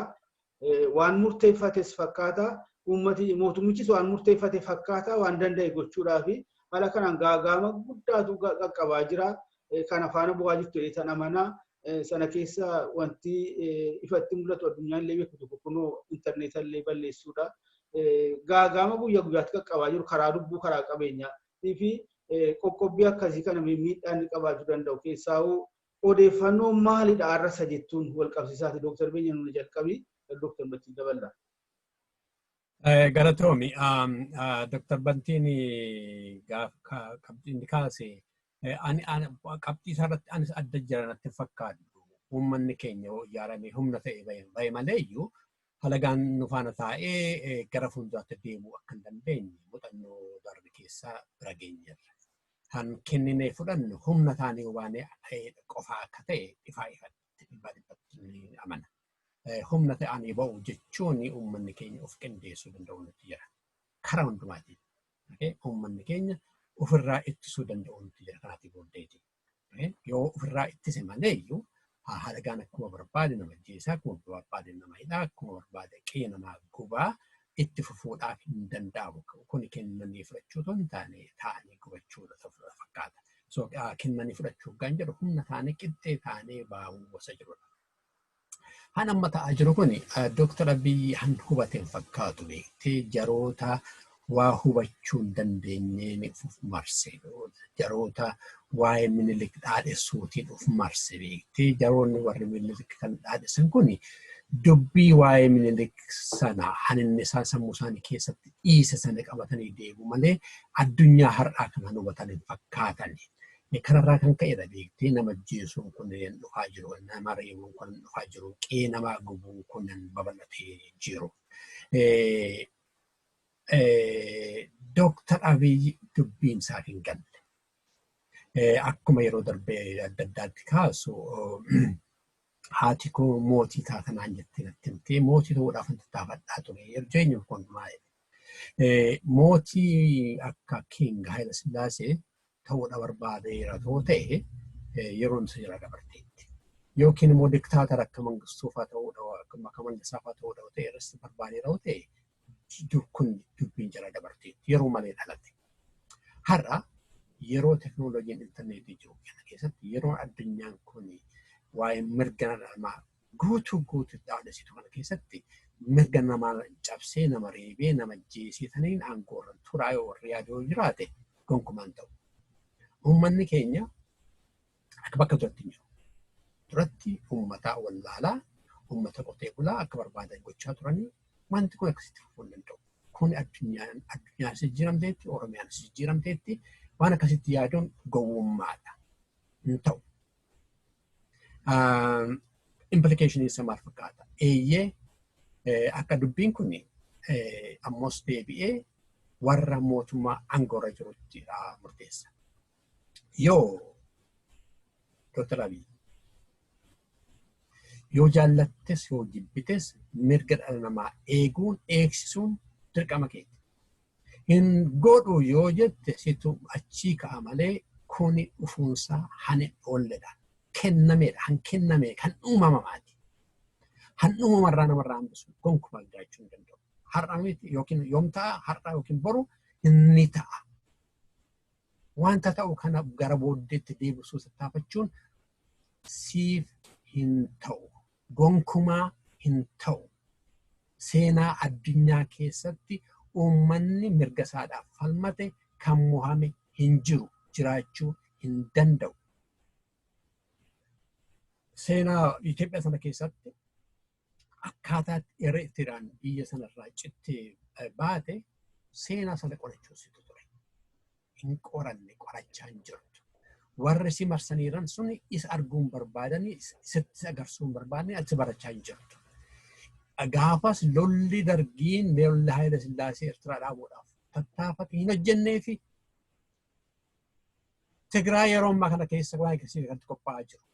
waan murteeffates fakkaata uummati mootummichis waan murteeffate fakkaata waan danda'e gochuudhaaf haala kanaan gaagama guddaatu qaqqabaa jira kan afaan bu'aa jirtu jedhan amanaa sana keessa wanti ifatti mul'atu addunyaan illee beeku tokko kunoo intarneetii illee balleessuudha gaagama guyyaa guyyaatti qaqqabaa jiru karaa lubbuu karaa qabeenyaa fi qoqqobbii akkasii kana miidhaan qabaachuu danda'u keessaa odeeffannoo maalidha arrasa jettuun wal qabsiisaati Dr. Beenyanuun jalqabii Dr. Battiin dabala. Galatoomi Dr. Bantiin qabxiin kaase qabxii isaarratti anis adda jiranatti fakkaatu uummanni keenya ijaaramee humna ta'e bahe malee iyyuu halagaan nu faana taa'ee gara fuulduraatti deemuu akka hin dandeenye muuxannoo darbe keessaa bira geenyerra. Kan kenninee fudhannu humna taanee waanee qofaa akka ta'e ifaa ifatti dhibbatti amana. Humna ta'anii ba'u jechuun uummanni keenya of qindeessuu danda'u nuti jira. Karaa hundumaatiin uummanni keenya ofirraa ittisuu danda'u nuti jira kanaatiif booddeeti. Yoo ofirraa ittise malee iyyuu halagaan akkuma barbaade nama ajjeesaa akkuma barbaade nama hidhaa akkuma barbaade qe'ee namaa gubaa itti fufuudhaaf hin danda'amu. Kun kennanii fudhachuu osoo hin taane taa'anii gubachuudha fakkaata. So kennanii fudhachuu kan jedhu humna taanee qixxee taanee baa'uu wasa jirudha. Han amma ta'aa jiru kun Dr. Abiy han hubateen fakkaatu beektee jaroota waa hubachuu hin dandeenyeen uf marse jaroota waa'ee minilik dhaadheessuutiin uf marse beektee jaroonni warri minilik kan dhaadheessan kun dubbii waa'ee minilik sana haninni isaa sammuu isaanii keessatti dhiise sana qabatanii deemu malee addunyaa har'aa kan hubatan hin fakkaatan. Kanarraa kan ka'edha beektee nama ajjeesuun kunneen dhufaa jiru nama reebuun kun dhufaa jiru qe'ee namaa gubuun kunneen babal'atee jiru. Dr. Abiy dubbiin isaa hin galle. Akkuma yeroo darbee adda addaatti kaasu haati koo mootii taatanaan jettee natti himtee mootii ta'uudhaaf wanti taafadhaa ture jireenyi kun maali? Mootii akka King Haayila Sillaasee ta'uudha barbaadeera yoo ta'e yeroon isa jira dabarteetti. Yookiin immoo diktaatara akka Mangistuufaa ta'uudha akka Mangisaafaa ta'uudha yoo ta'e irratti barbaadeera yoo ta'e kun dubbiin jira dabarteetti yeroo malee dhalate. Har'a yeroo teknooloojiin intarneetii jiru kana keessatti yeroo addunyaan kun waa'ee mirga namaa guutuutti dhaadhessitu kana keessatti mirga namaa cabsee nama reebee nama jeesisaniin aangoorra turaa yoo warri yaaduu jiraate gonkumaan ta'u. Uummanni keenya akka bakka duratti jiru. Duratti uummataa wallaalaa, uummata qotee bulaa akka barbaadan gochaa turanii wanti kun akkasitti fufuu hin danda'u. Kun addunyaan jijjiiramteetti, Oromiyaan jijjiiramteetti waan akkasitti yaaduun gowwummaadha. Hin ta'u. Implication isa maal fakkaata? Eeyyee akka dubbiin kun ammas deebi'ee warra mootummaa aangoorra jirutti murteessa. Yoo Dr. Abiy yoo jaallattes yoo jibbites mirga dhala namaa eeguun eegsisuun dirqama keeti. Hin godhu yoo jette situ achii ka'a malee kuni dhufuunsaa hani oolledha. Kennameedha. Han kennamee kan uumamamaati. Han uumamarraa namarraa hambisu gonkumaa jiraachuu hin danda'u. Har'a miti yookiin yoom ta'a har'a yookiin boru inni ta'a. Wanta ta'u kana gara booddeetti deebisuu tattaafachuun siif hin ta'u. Gonkumaa hin ta'u. Seenaa addunyaa keessatti uummanni mirga isaadhaaf falmate kan mo'ame hin jiru jiraachuu hin danda'u. Seenaa Itoophiyaa sana keessatti akkaataatti Eertiraan biyya sanarraa cittee baate seenaa sana qorachuusitu ture. Hin qoranne qorachaa hin jirtu. Warri si marsaniiran suni isa arguun barbaadanii isitti agarsuun barbaadanii achi barachaa hin jirtu. Gaafas lolli dargiin lolli Haayila Sillaasee Eertiraa dhaabuudhaaf tattaafate hin hojjennee fi Tigraay yeroo ammaa kana keessa waa akkasii kan qophaa'aa jiru.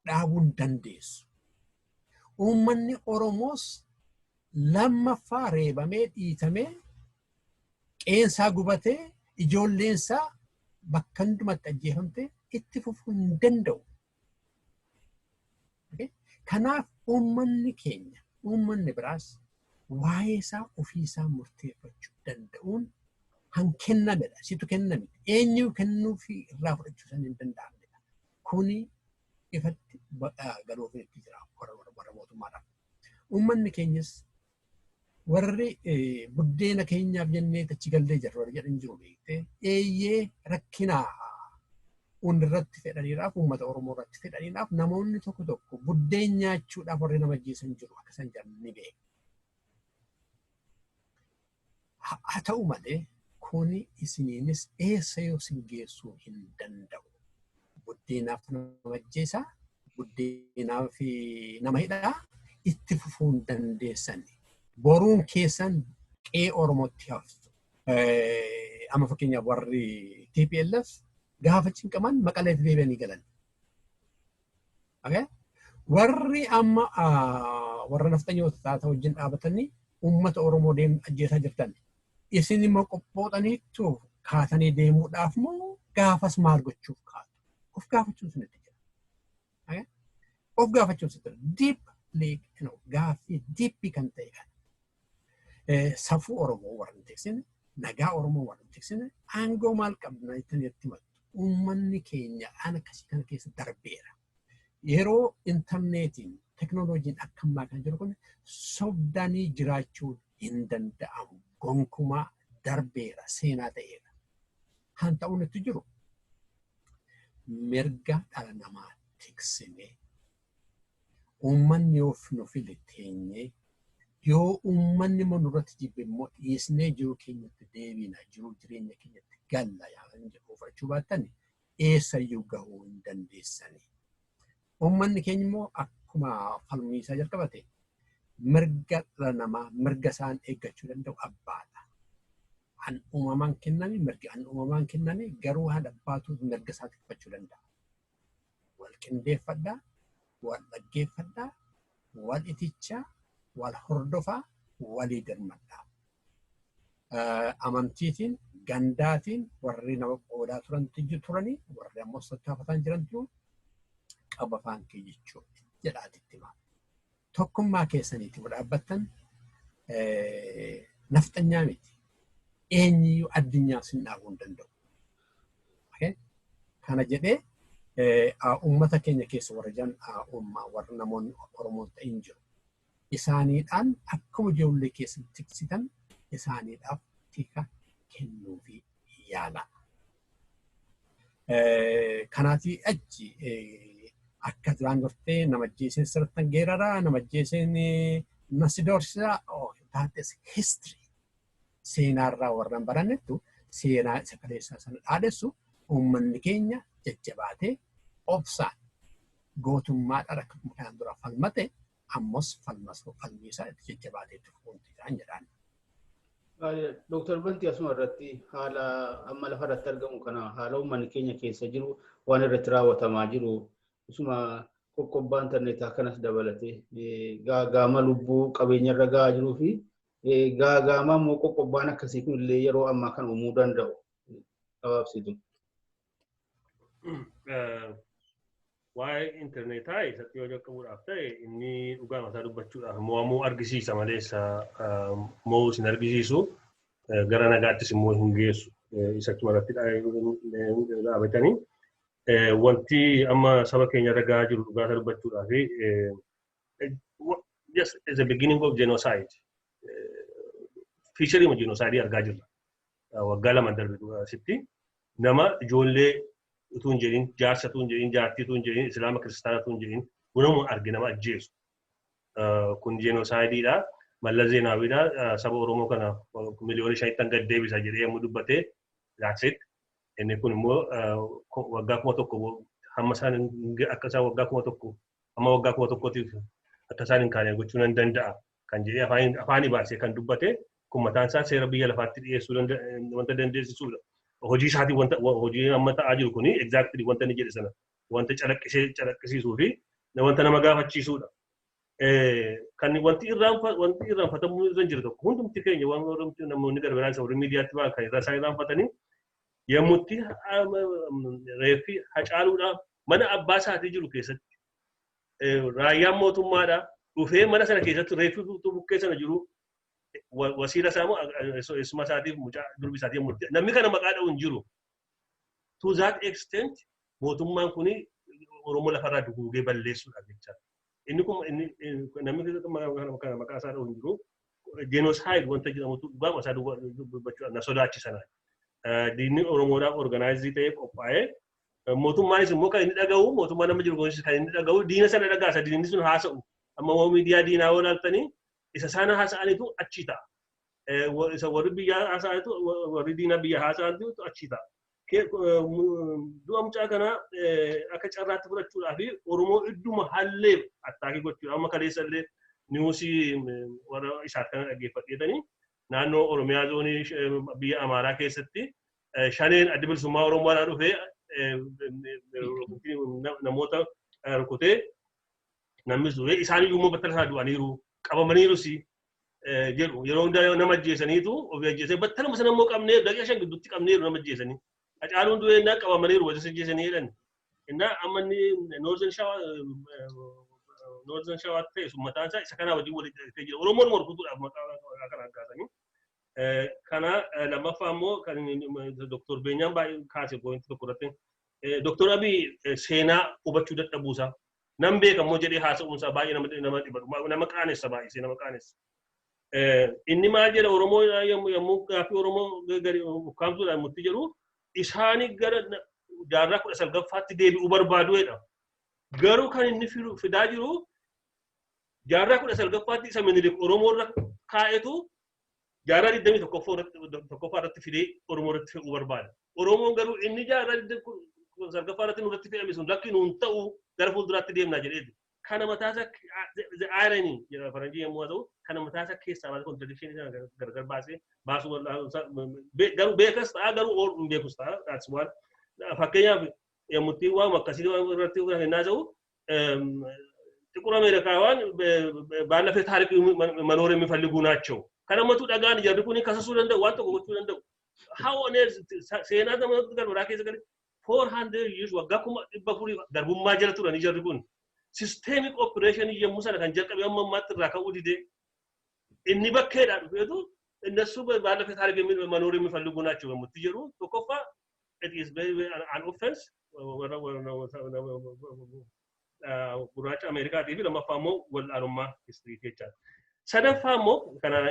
Dhaabuun dandeessu. Uummanni Oromoos lammaffaa reebamee dhiitamee qeensaa gubatee ijoolleensaa bakka hundumatti ajjeefamtee itti fufuu hin danda'u. Kanaaf uummanni keenya, uummanni biraas waa'ee isaa ofii isaa murteeffachuu danda'uun han kennamedha. Situ kenname. Eenyu kennuufi irraa fudhachuu san hin danda'amnedha. Kuni ifatti galuuf itti jira warra mootummaadhaaf. Uummanni keenyas warri buddeena keenyaaf jennee achi gallee jirra warra jedhan jiru beektee eeyyee rakkinaa irratti fedhaniidhaaf uummata Oromoo irratti fedhaniidhaaf namoonni tokko tokko buddeen nyaachuudhaaf warri nama ajjeesan jiru akka san jedhan ni beeku. Haa ta'u malee kuni isiniinis eessa yoo isin geessuu hin danda'u. Buddeenaaf nama ajjeesaa, buddeenaaf nama hidhaa itti fufuu hin dandeessani. Boruun keessan qe'ee Oromootti haftu. Amma fakkeenyaaf warri TPLF gaafa cinqaman Maqaleetti deebi'anii galan. Warri amma warra naftanyoota taata wajjin dhaabatanii uummata Oromoo ajjeesaa jirtan. Isin immoo qophooxaniittu kaatanii deemuudhaaf moo gaafas maal gochuuf kaatu? Of gaafachuun sinitti jira. Of gaafachuun sinitti jira. Gaaffii diippii kan ta'e kan. Safuu Oromoo warra hin teeksine, nagaa Oromoo warra hin teeksine, aangoo maal qabna jettanii itti himattu. Uummanni keenya ana akkasii kana keessa darbeera. Yeroo intarneetiin teknooloojiin akka ammaa kan jiru kun sobdanii jiraachuu hin danda'amu. Gonkumaa darbeera seenaa ta'eera. Han ta'uun itti jiru mirga dhala namaa tiksinee uummanni yoo nu file teenyee yoo uummanni nurratti jibbe immoo dhiisnee jiru keenyatti deebina jiru jireenya keenyatti galla yaalan jedhu fudhachuu baattan eessayyuu gahuu hin dandeessani. Uummanni keenya immoo akkuma falmiisaa jalqabate mirga dhala namaa mirga isaan eeggachuu danda'u abbaadha. Han uumamaan kenname mirgi han uumamaan kenname garuu haadha abbaatu mirga isaa tikfachuu danda'a. Wal qindeeffadhaa, wal dhaggeeffadhaa, wal itichaa, wal hordofaa, walii dirmadhaa. Amantiitiin, gandaatiin warri nama qoodaa turanii warri ammoo tattaafatan jirantu qaba afaan kee jechuudha jedhaatitti himaa. Tokkummaa keessaniitti dhaabbattan nafxanyaa miti. Eenyuyyuu addunyaa sin dhaabuu hin danda'u. Kana jedhee uummata keenya keessa warra jiran warra namoonni Oromoo ta'in jiru. Isaaniidhaan akkuma ijoollee keessatti tiksitan isaaniidhaaf tika kennuufi yaala. Kanaatii achi akka duraan gortee nama ajjeeseen sirrittan geeraraa, nama ajjeeseen nasi doorsisaa, that is history. Seenaarraa warraan barannettu seenaa isa kaleessaa sana dhaadessu uummanni keenya jajjabaatee obsaan gootummaadhaan akka mukaan dura falmate ammos falmiisaa itti jajjabaatee tufuunti isaan jedhaan. Dr. Banti asuma irratti haala amma lafa irratti argamu kana haala uummanni keenya keessa jiru waan irratti raawwatamaa jiru isuma qoqqobbaa intarneetaa kanas dabalatee gaagama lubbuu qabeenya irra gahaa jiruu fi gaagama immoo qoqqobbaan akkasii kun illee yeroo ammaa kan uumuu danda'u qabaabsitu. Waa'ee intarneetaa isatti yoo jalqabuudhaaf ta'e inni dhugaa mataa dubbachuudhaaf mo'amuu argisiisa malees mo'uu sin argisiisu gara nagaattis immoo hin geessu isatti maratti dhaabatanii wanti amma saba keenya irra gahaa jiru dhugaa dubbachuudhaaf just as a beginning of genocide featuring genocide argaa jirra. Waggaa lama darbe asitti nama ijoollee utuun jedhin jaarsa tuun jedhin jaartii tuun jedhin islaama kiristaana tuun jedhin gunamuun argi nama ajjeesu. Kun genocideedha. Mallas Zeenaawiidha. Saba Oromoo kana miliyoona 5 gad deebisa jedhee yommuu dubbatee that's it. Inni kun immoo waggaa 1,000 hamma isaan akka isaan waggaa 1,000 hamma waggaa 1,000tiif akka isaan hin kaane gochuu nan danda'a kan jedhee afaanii baasee kan dubbate kun mataan isaa seera biyya lafaatti dhiyeessuu wanta dandeessisuudha. Hojii isaatii hojii amma ta'aa jiru kuni exactly wanta ni jedhe sana wanta calaqqisiisuu fi wanta nama gaafachiisuudha. Kan wanti irraanfatamuu irra jiru tokko hundumti keenya waan namoonni gargaaraan isa warri miidiyaatti ba'an kan irraa isaan irraanfatanii yemmutti reeffi Hacaaluudhaaf mana abbaa isaatii jiru keessatti raayyaan mootummaadhaa dhufee mana sana keessatti reeffi bukkee sana jiru wasiila isaa moo eessuma isaatiif mucaa durbi isaatii murte namni kana maqaa dha'u hin jiru. To that extent mootummaan kuni Oromoo lafarraa duguugee balleessuudhaaf jecha. Inni kun namni kana maqaa isaa dha'u hin jiru. Genocide wanta jedhamutu dhugaama isaa dubbachuudhaaf na sodaachisana. Diinni Oromoodhaaf organizii ta'ee qophaa'ee mootummaanis immoo kan inni dhaga'u mootummaa nama jiru kunis kan inni dhaga'u diina sana dhagaasa diinni sun haasa'u. Amma waan miidiyaa diinaa waan ilaaltanii isa sana haasa'anitu achi ta'a. Isa warri biyyaa haasa'anitu warri diina biyya haasa'anitu achi ta'a. Du'a mucaa kanaa akka carraatti fudhachuudhaa fi Oromoo idduma hallee attaakii gochuudha. Amma kaleessa illee niwusii warra isaaf kana dhaggeeffadheetanii naannoo Oromiyaa zoonii biyya Amaaraa keessatti shaneen adda bilisummaa Oromoodhaa dhufee namoota rukutee namni suuree isaan iyyuu battala isaa du'aniiru qabamaniirus jedhu yeroo hundaa nama ajjeesaniitu ofii ajjeesee battaluma sana immoo qabnee daqiiqa 5 gidduutti qabneeru nama ajjeesanii Hacaaluun du'ee innaa qabamaniiru wajjin ajjeesanii jedhan innaa amma inni Northern Shawaa ta'e sun mataan isaa isa kanaa wajjin walitti hidhatee jira Oromoon morkutuudhaaf maqaa kana kaasanii kana lammaffaa immoo kan Dr. Beenyaan baay'ee kaase poointi tokko irratti Dr. Abiy seenaa hubachuu dadhabuusaa nam beekamoo jedhee haasa'uunsaa baay'ee nama dhibadhu nama qaanessa baay'isee nama qaanessa. Inni maal jedha Oromoo yommuu gaaffii Oromoo gadi ukkaamsuudhaan mutti jedhu isaanii gara jaarraa 19ffaatti deebi'uu barbaadu jedha. Garuu kan inni fidaa jiru jaarraa 19ffaatti isa Minilik Oromoo irra kaa'etu jaarraa 21ffaa irratti fidee Oromoo irratti fe'uu barbaada. Oromoon garuu inni jaarraa 19ffaa irratti nurratti fe'ame sun lakki nuun ta'uu gara fuulduraatti deemnaa jedheeti. Kana mataasaa irony jedhama faranjii yommuu ta'u kana mataasaa keessaa baasee contradiction sana gargar baasee baasuu garuu beekas ta'a garuu hin beekus ta'a that's one. Fakkeenyaaf yommutti waan akkasii irratti hennaa ta'u ጥቁር አሜሪካውያን ባለፈው ታሪክ መኖር የሚፈልጉ ናቸው ከነመቱ ዳጋን ይጀርኩኒ ከሰሱ ደንደ ዋንተ ጎቹ ደንደ how on earth ሴና ተመጡ ጋር ወራከ ዘገለ 400 years ወጋኩማ በፉሪ ደርቡማ ጀለቱ ረን ይጀርኩን ሲስተሚክ ኦፕሬሽን የሙሰለ kan ጀቀብ የመማት ተራከው ዲዴ እኒ በከዳ ዱፈቱ እነሱ ባለፈው ታሪክ መኖር የሚፈልጉ ናቸው የምትጀሩ ተቆፋ it is very an offense gurraacha Ameerikaa TV lammaffaa immoo wal'aanummaa history jechaadha. Sadaffaa immoo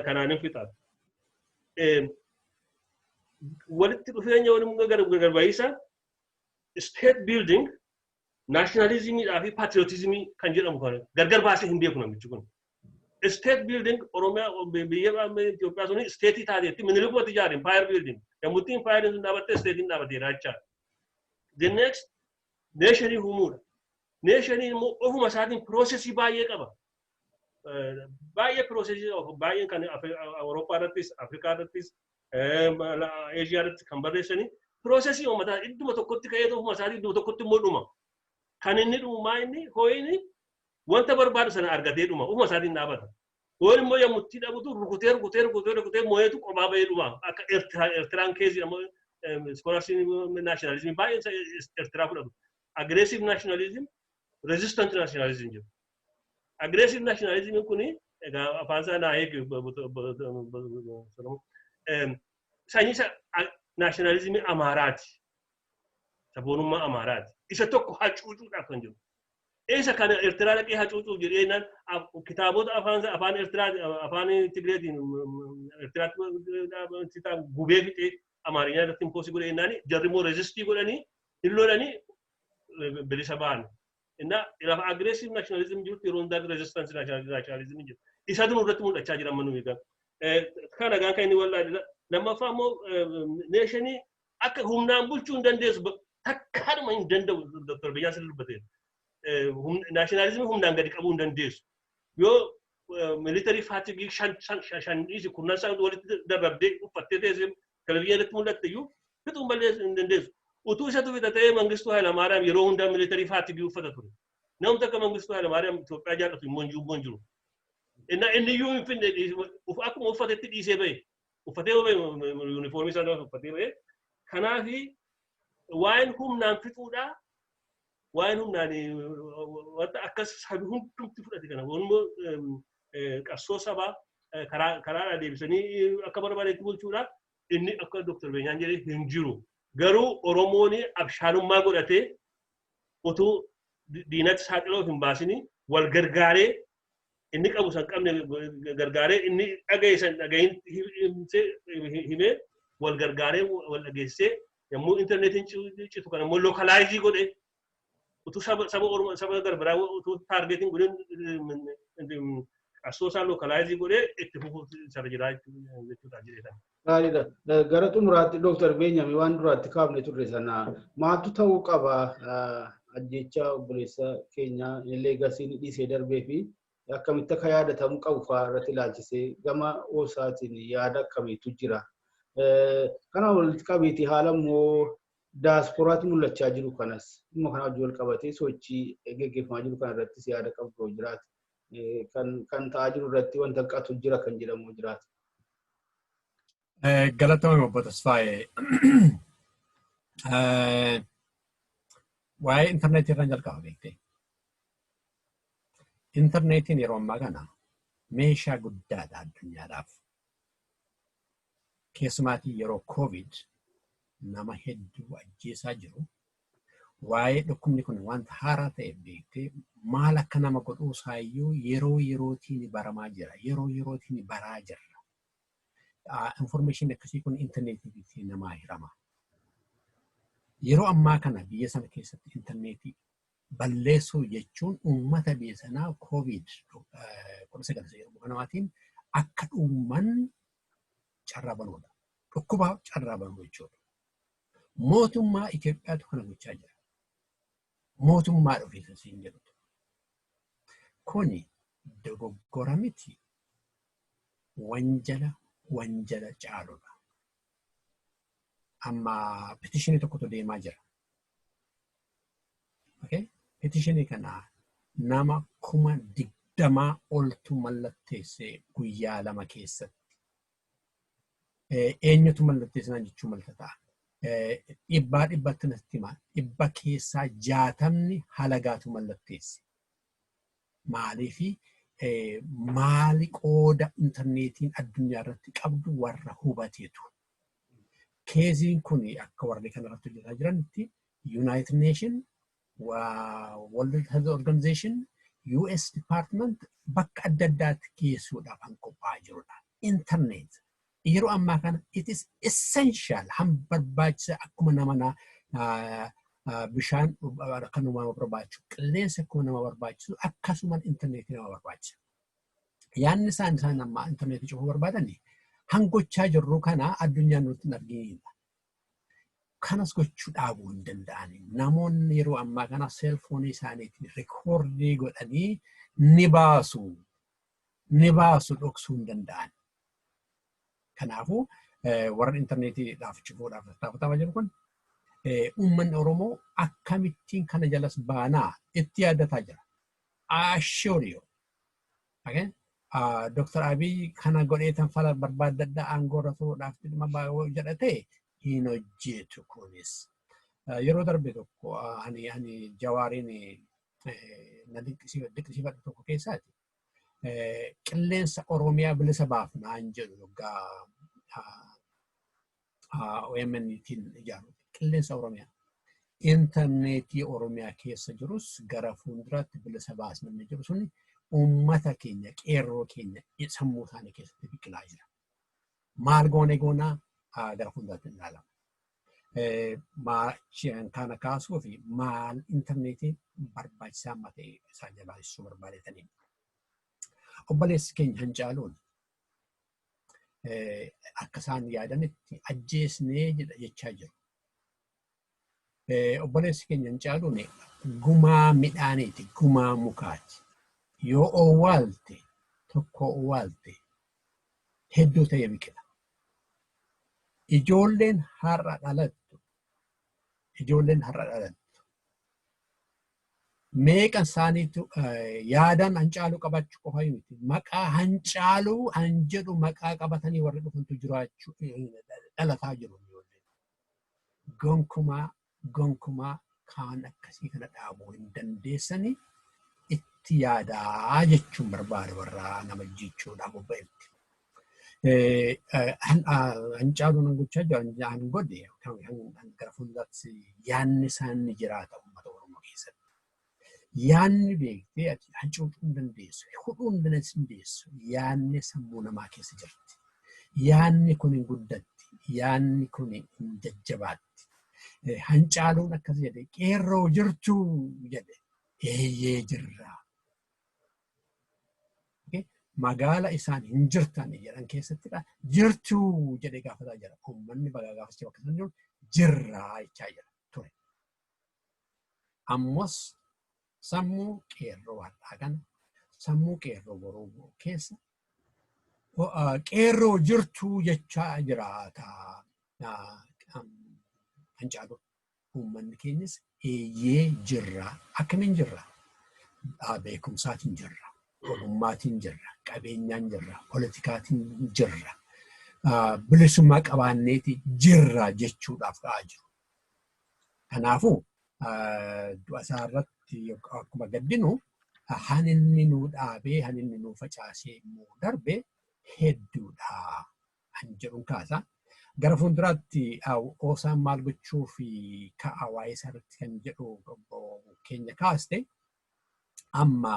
kanaan hin fixaatu. Walitti dhufeenya waliin gargaaisa state building nationalismidhaa fi patriotismii kan jedhamu kan gargar baasee hin beeku namichi kun. State building Oromiyaa biyya Itoophiyaa suni state taateetti Minilikootti ijaare empire building. Yommutti empire sun dhaabatte state hin dhaabateera jechaadha. The next nation humuudha. Nation immoo ofuma isaatiin processii baay'ee qaba. Baay'ee processii baay'ee kan Awurooppaa irrattis, Afrikaa irrattis, Eeshiyaa irratti kan barreessanii processii uummataa idduma tokkotti ka'ee ofuma isaatiin idduma tokkotti immoo dhuma. Kan inni dhumaa inni hooyini wanta barbaadu sana argatee dhuma ofuma isaatiin dhaabata. Hoon immoo yommutti dhabutu rukutee moo'eetu qophaa bahee dhuma akka Eertiraan keessi ammoo scholarship nationalism baay'ee Eertiraa fudhatu. Aggressive nationalism resistant nationalism jiru. Aggressive nationalism kuni egaa afaan isaa naa eegu sanyisa nationalism Amaaraati. Sabboonummaa Amaaraati. Isa tokko hacuucuudhaaf kan jiru. Isa kana Eertiraa dhaqee hacuucuuf jedheenaan kitaabota afaan Eertiraa afaan Tigreetiin Eertiraatti gubee fixee Amaariyaa irratti impoosii godheenaan jarri immoo resistii godhanii hin lolanii bilisa ba'an. Inna ilaaf aggressive nationalism jiru yeroo hundaa resistance nationalism jiru. Isatu nurratti mul'achaa jira amma nuyi kan. Kana gaan kan inni wallaadha. Lammaffaa immoo neeshinii akka humnaan bulchuu hin dandeessu takkaadhuma hin danda'u Dr. Biyyaan sirrii dubbateera. Nationalism humnaan gadi qabuu hin dandeessu. Yoo military fatigue shan isi kunnan san walitti dababdee uffattee teessee televizyinatti mul'atte iyyuu fixuun ballee hin dandeessu. Utuu isatu fitatee Mangistuu Hayilamaariyaam yeroo hundaa military fatigue uffata ture. Namni akka Mangistuu Hayilamaariyaam Itoophiyaa jaallatu hin jiru. Inni iyyuu hin finne akkuma uffatetti dhiisee ba'e. Uffatee yuunifoormii isaa uffatee ba'e. Kanaafi waan humnaan fixuudhaa waan humnaan wanta akkas sabi hundumti fudhate kana waanuma qabsoo sabaa karaa deebisanii akka barbaadetti bulchuudhaa inni akka Dr. Beenyaan jedhee hin jiru. Garuu Oromoon abshaalummaa godhatee utuu diinatti saaxiloo hin baasini wal gargaaree inni qabu san qabne gargaaree inni dhagaye san dhagayin himee wal gargaaree wal dhageessee yommuu interneetiin citu kan immoo localizii godhe utuu saba garbiraa utuu taargeetiin godhin asoosaa localizii godhe itti fufuu isa jira jechuudha jedhetan. Gaariidha. Gara xumuraatti Dr. Beenyam waan duraatti kaafne turre sana maaltu ta'uu qaba ajjeechaa obboleessa keenya leegasiin dhiisee darbee fi akkamitti akka yaadatamu qabu fa'aa irratti ilaalchisee gama OSAtiin yaada akkamiitu jira. Kana walitti qabiiti haala immoo daasporaatti mul'achaa jiru kanas immoo kana wajjin wal qabatee sochii geggeeffamaa jiru kana irrattis yaada qabu jiraata. Kan ta'aa jiru irratti wanta qatu jira kan jedhamu jiraata. Galatoomi obbo Tasfaayee. Waa'ee intarneetii irraan jalqaba beektee. Intarneetiin yeroo ammaa kana meeshaa guddaadha addunyaadhaaf. Keessumaatii yeroo COVID nama hedduu ajjeesaa jiru. Waa'ee dhukkubni kun wanta haaraa ta'e beektee maal akka nama godhuu isaayyuu yeroo yerootiin baramaa jira. Yeroo yerootiin baraa jira. Information akkasii kun intarneetii namaa hirama. Yeroo ammaa kana biyya sana keessatti intarneetii balleessuu jechuun uummata biyya sanaa COVID 19 kanaatiin akka dhuuman carraa banuudha. Dhukkuba carraa banuu jechuudha. Mootummaa Itoophiyaatu kana gochaa jira. Mootummaa dhufeessa siin jedhutu. Kuni dogoggora miti wanjala caaludha. Amma petitionii tokkotu deemaa jira. Okay? Petitionii kana nama 20,000 oltu mallatteessee guyyaa 2 keessatti. Eenyutu mallatteessinaan jechuun maltataa. Dhibbatti natti himaa. Dhibba keessaa 60 halagaatu mallatteesse. Maaliifi maali qooda intarneetiin addunyaa irratti qabdu warra hubateetu. Keeziin kun akka warri kanarratti hojjetaa jiranitti United Nations, World Health Organization, US Department bakka adda addaatti geessuudhaaf kan qophaa'aa jirudha. Internet yeroo ammaa kana it is essential barbaachisa akkuma nama bishaan kan nama barbaachisu qilleensa akkuma nama barbaachisu akkasuma interneetii nama barbaachisa. Yaanni isaan amma interneetii cufuu barbaadani hangochaa jirru kana addunyaan nutti hin arginidha. Kanas gochuu dhaabuu hin danda'ani. Namoonni yeroo ammaa kana seelfoonii isaaniitiin rikoordii godhanii ni baasu dhoksuu hin danda'an. Kanaafuu warra intarneetiidhaaf cufuudhaaf taasifamaa jiru kun uummanni Oromoo akkamittiin kana jalas baanaa itti yaadataa jira. Assure you. Okay? Dr. Abiy kana godheetan fala barbaadadda aangoorra turuudhaaf dhimma jedhatee hin hojjetu kunis. Yeroo darbe tokko ani Jawaariin na dinqisiifadhu tokko keessaati. Qilleensa Oromiyaa bilisa baafnaan jedhu yoggaa OMN'tiin ijaaru. Qilleensa Oromiyaa. Intarneetii Oromiyaa keessa jirus gara fuulduraatti bilisa baasnaan jiru suni uummata keenya qeerroo keenya sammuu isaanii keessatti biqilaa jira. Maal goonaa gara fuulduraatti ilaalama. Kana kaasuu fi maal intarneetii barbaachisaa amma ta'e isaan jabaachuu barbaadetanii. Obboleessi keenya Hacaaluun akka isaan yaadanitti ajjeesnee jechaa jiru. Obboleessi keenya Hacaaluun gumaa midhaaniiti, gumaa mukaati. Yoo owwaalte tokko waalte hedduu ta'e biqila. Ijoolleen har'a dhalattu meeqan isaaniitu yaadaan Hancaaluu qabachuu qofa miti. Maqaa Hancaaluu jedhu maqaa qabatanii warri dhufantu jiraachuu dhalataa jiru. Gonkumaa kaan akkasii kana dhaabuu hin dandeessanii itti yaadaa jechuun barbaada warra nama jechuudhaaf bobba'etti. Hancaaluu nan gochaa jiru an godhe gara fuulduraatti yaanni isaan ni jiraata uummata Oromoo keessatti. Yaanni beektee hacuucuu hin dandeessu, hudhuu hin dandeessu. Yaanni sammuu namaa keessa jirti. Yaanni kun hin guddatti, yaanni kun hin jajjabaatti. Hancaaluun akkas jedhe qeerroo jirtuu jedhe eeyyee jirra. Magaala isaan hin jirtan jedhan keessattidha. Jirtuu jedhe gaafataa jira. Uummanni bagaa gaafachuu bakka isaan jiru jirraa jechaa jira ture. Ammas sammuu qeerroo har'aa kana sammuu qeerroo Oromoo keessa qeerroo jirtuu jechaa jiraata. Hancaaluu uummanni keenyas eeyyee jirra. Akkamiin jirra? Beekumsaatiin jirra. Ogummaatiin jirra. Qabeenyaan jirra. Politikaatiin jirra. Bilisummaa qabaanneeti jirra jechuudhaaf ka'aa jiru. Kanaafuu du'a isaa irratti akkuma gaddinu haninni nuu dhaabee haninni nuu facaasee immoo darbe hedduudha kan jedhuun kaasa. Gara fuulduraatti OSA'n maal gochuu fi ka'a waa'ee isaa irratti kan jedhu keenya kaaste amma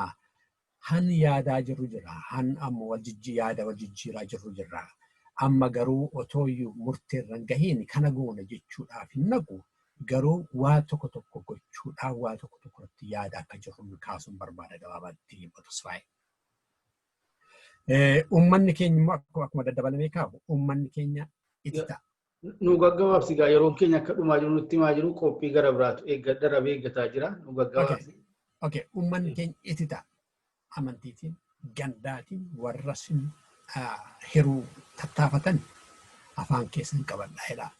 han yaadaa jirru jira. Han amma yaada wal jijjiiraa jirru jira. Amma garuu otoo iyyuu murteerran gahiin kana goona jechuudhaaf hin naqu. Garuu waa tokko gochuudhaan waa tokko irratti yaada akka jirru kaasuun barbaada gabaabaatti Botasfaayee. Uummanni keenya immoo akkuma daddabalamee kaafu uummanni keenya itti ta'a. Nu gaggabaabsi gaa yeroon keenya akka dhumaa jiru nutti himaa jiru qophii gara biraatu darabee eeggataa jira. Nu gaggabaabsi. Uummanni keenya itti ta'a. Amantiitiin gandaatiin warra sin hiruu tattaafatan afaan keessan qabadhaa jedhaa.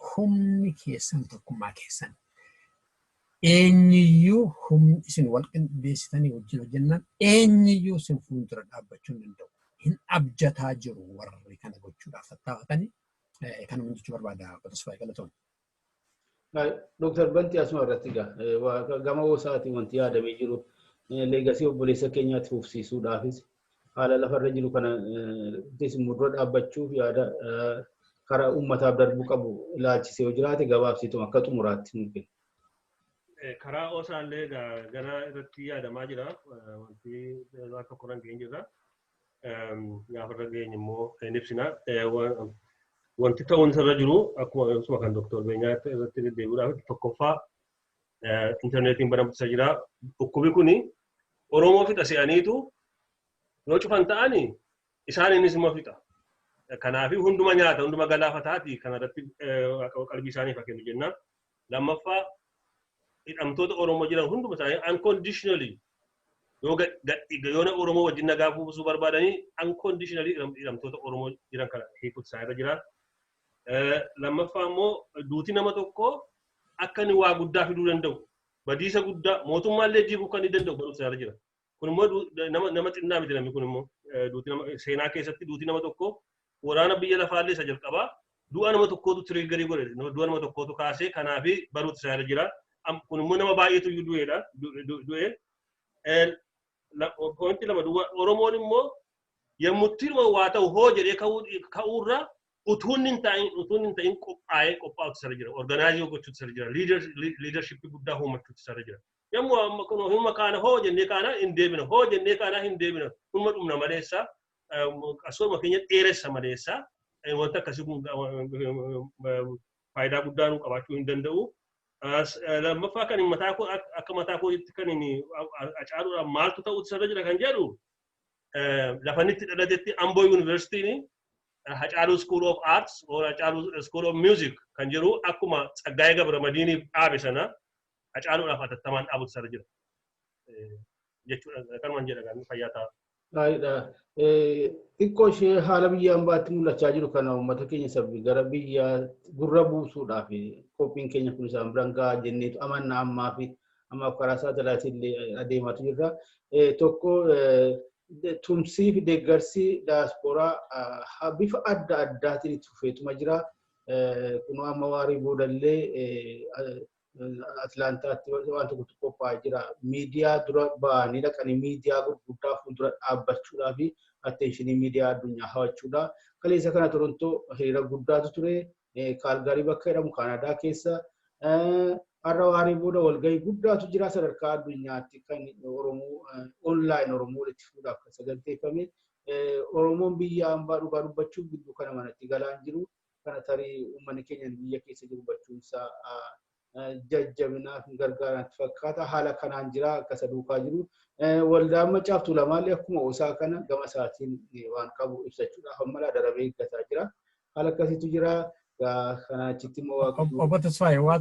Humni keessan tokkummaa keessan eenyiyyuu humni isin wal qindeessitanii wajjin hojjennaan eenyiyyuu isin fuuldura dhaabbachuu hin danda'u. Hin abjataa jiru warri kana gochuudhaaf tattaafatanii kanuma jechuu barbaada Botasfaayee galatoon. Dr. Bantii asuma irratti gama OSA'aatiin wanti yaadamee jiru leegasii obboleessa keenyaatti fufsiisuudhaafis haala lafarra jiru kana mudura dhaabbachuuf yaada karaa uummataaf darbuu qabu ilaalchisee yoo jiraate gabaabsiituma akka xumuraatti nuti. Karaa OSA'allee gara irratti yaadamaa jira. Wanti akka qoran keenya jira. Gaafarra keenya immoo hin ibsina. Wanti ta'uun irra jiru akkuma kan Dr. Beenyaa irratti deddeebi'uudhaaf tokkoffaa intarneetiin banamtisa jira. Dhukkubi kuni Oromoo fixa se'aniitu yoo cufan ta'anii isaaniinis immoo fixa. Kanaaf hunduma nyaata hunduma galaafataati kanarratti qalbii isaanii fakkeenya jenna. Lammaffaa hidhamtoota Oromoo jiran hunduma isaanii unconditionally yoo Oromoo wajjin nagaa buusuu barbaadanii unconditionally hidhamtoota Oromoo jiran kana hiikuutu isaanirra jira. Lammaffaa immoo duuti nama tokko akka inni waa guddaa fiduu danda'u badiisa guddaa mootummaallee jibuu kan danda'u godhuuf isaanirra jira. Kun immoo nama xinnaa miti namni kun immoo seenaa keessatti duuti nama tokko waraana biyya lafaallee isa jalqabaa du'a nama tokkootu tiriigarii godhe du'a nama tokkootu kaasee kanaaf baruutu isaanirra jira. Kun immoo nama baay'eetu iyyuu du'e. Wanti lama Oromoon immoo yommutti waa ta'u hoo jedhee ka'uurra utuun hin ta'in qophaa'utu isaanirra jira. Organaayizii gochuutu isaanirra jira. Liidarshippii guddaa uumachuutu isaanirra jira. Yommuu humna kaana hoo jennee kaana hin deebina hoo jennee kaana hin deebina humna dhumna maleessa asuma keenya dheeressa maleessa wanta akkasii kun faayidaa guddaa nu qabaachuu hin danda'u. Lammaffaa kan akka mataa kootti kan Hacaaluudhaan maaltu ta'uutu isaanirra jira kan jedhu lafanitti dhalatetti Amboo Yuunivarsiitiin Hacaalu School of Arts or Hacaalu School of Music kan jedhu akkuma Tsaggaayee Gabramadiiniif dhaabe sana Hacaaluudhaaf atattamaan dhaabuutu isaanirra jira. Jechuudha kanumaan jedha kan fayyaa ta'a. Gaariidha. Xiqqoo ishee haala biyya ambaatti mul'achaa jiru kana uummata keenya sabbi gara biyya gurra buusuudhaaf qophiin keenya kun isaan biraan gahaa jenneetu amanna ammaaf karaa saatalaatii illee adeematu jirra. Tokko tumsii fi deeggarsi daasporaa bifa adda addaatiin itti fufeetuma jira. Kun amma waarii boodallee Atlaantaatti waan tokkotu qophaa'ee jira. Miidiyaa dura ba'anii dhaqanii miidiyaa gurguddaa fuuldura dhaabbachuudhaa fi atteenshinii miidiyaa addunyaa hawachuudha. Kaleessa kana Torontoo hiriira guddaatu ture. Kaalgaarii bakka jedhamu Kaanadaa keessa. Har'a waarii booda walgahii guddaatu jira sadarkaa addunyaatti kan Oromoo onlaayin Oromoo walitti fiduudhaaf kan saganteeffame. Oromoon biyya hambaa dhugaa dubbachuuf gidduu kana manatti galaa hin jiru. Kana tarii uummanni keenya biyya keessa jiru hubachuunsaa jajjabinaaf gargaaranitti fakkaata. Haala kanaan jira akkasa duukaa jiru. Waldaan Maccaa fi Tuulamaallee akkuma OSA kana gama isaatiin waan qabu ibsachuudhaaf ammalaa darabee eeggataa jira. Haala akkasiitu jira. Kana achitti immoo Obbo Tasfaayee waa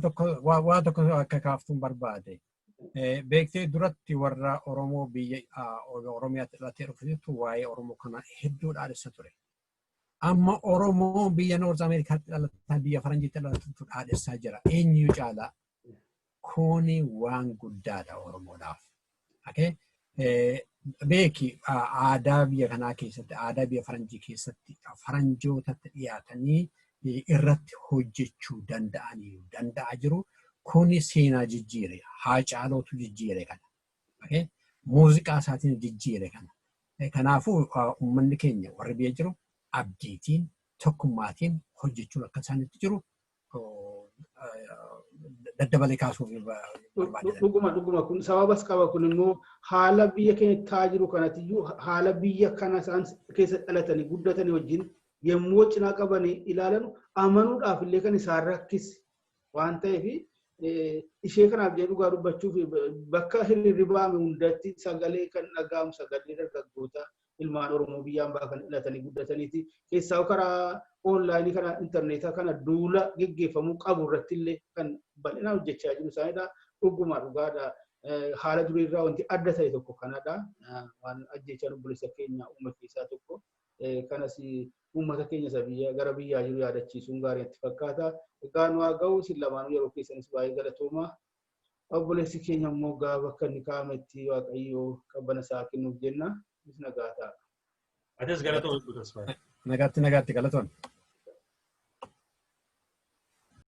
tokko akka kaaftuun barbaade. Beektee duratti warra Oromoo biyya Oromiyaatti dhalatee dhufetu waa'ee Oromoo kana hedduu dhaadessa ture. Amma Oromoo biyya Noorz Ameerikaatti dhalataa biyya Faranjiitti dhalatutu dhaadessaa jira. Eenyu caalaa? Kuni waan guddaadha Oromoodhaaf. Beeki aadaa biyya kanaa keessatti, aadaa biyya Faranjii keessatti Faranjootatti dhiyaatanii irratti hojjechuu danda'a jiru. Kuni seenaa jijjiire. Haacaalootu jijjiire kana. Muuziqaa isaatiin jijjiire kana. Kanaafuu uummanni keenya warri biyya jiru abdiitiin tokkummaatiin hojjechuun akka isaanitti jiru daddabalee kaasuuf barbaadudha. Dhuguma kun sababas qaba kun immoo haala biyya keenya ta'aa jiru kanatiyyuu haala biyya kana isaan keessa dhalatanii guddatanii wajjin yommuu cinaa qabanii ilaalan amanuudhaaf illee kan isaan rakkise waan ta'eef ishee kanaaf jedhu dhugaa dubbachuuf bakka hirribaame hundatti sagalee kan dhaga'amu sagalee dargaggoota ilmaan Oromoo biyya hambaa kan dhalatanii guddataniiti. Keessaa karaa onlaayinii kana intarneetaa kana duula geggeeffamuu qabu irratti illee kan bal'inaan hojjechaa jiru isaanidha. Dhuguma dhugaadha. Haala duriirraa wanti adda ta'e tokko kanadha. Waan ajjechaa obboleessa keenya uummata keessaa tokko. Kanas uummata keenya isa biyya gara biyyaa jiru yaadachiisuun gaarii itti fakkaata. Egaa nu haa ga'u isin lamaanuu yeroo keessanis baay'ee galatooma. Obboleessi keenya immoo gaafa bakka inni kaa'ametti Waaqayyoo qabbana isaa kennuuf jenna. Nagaatti Atis galatoon. Nagaatti galatoon.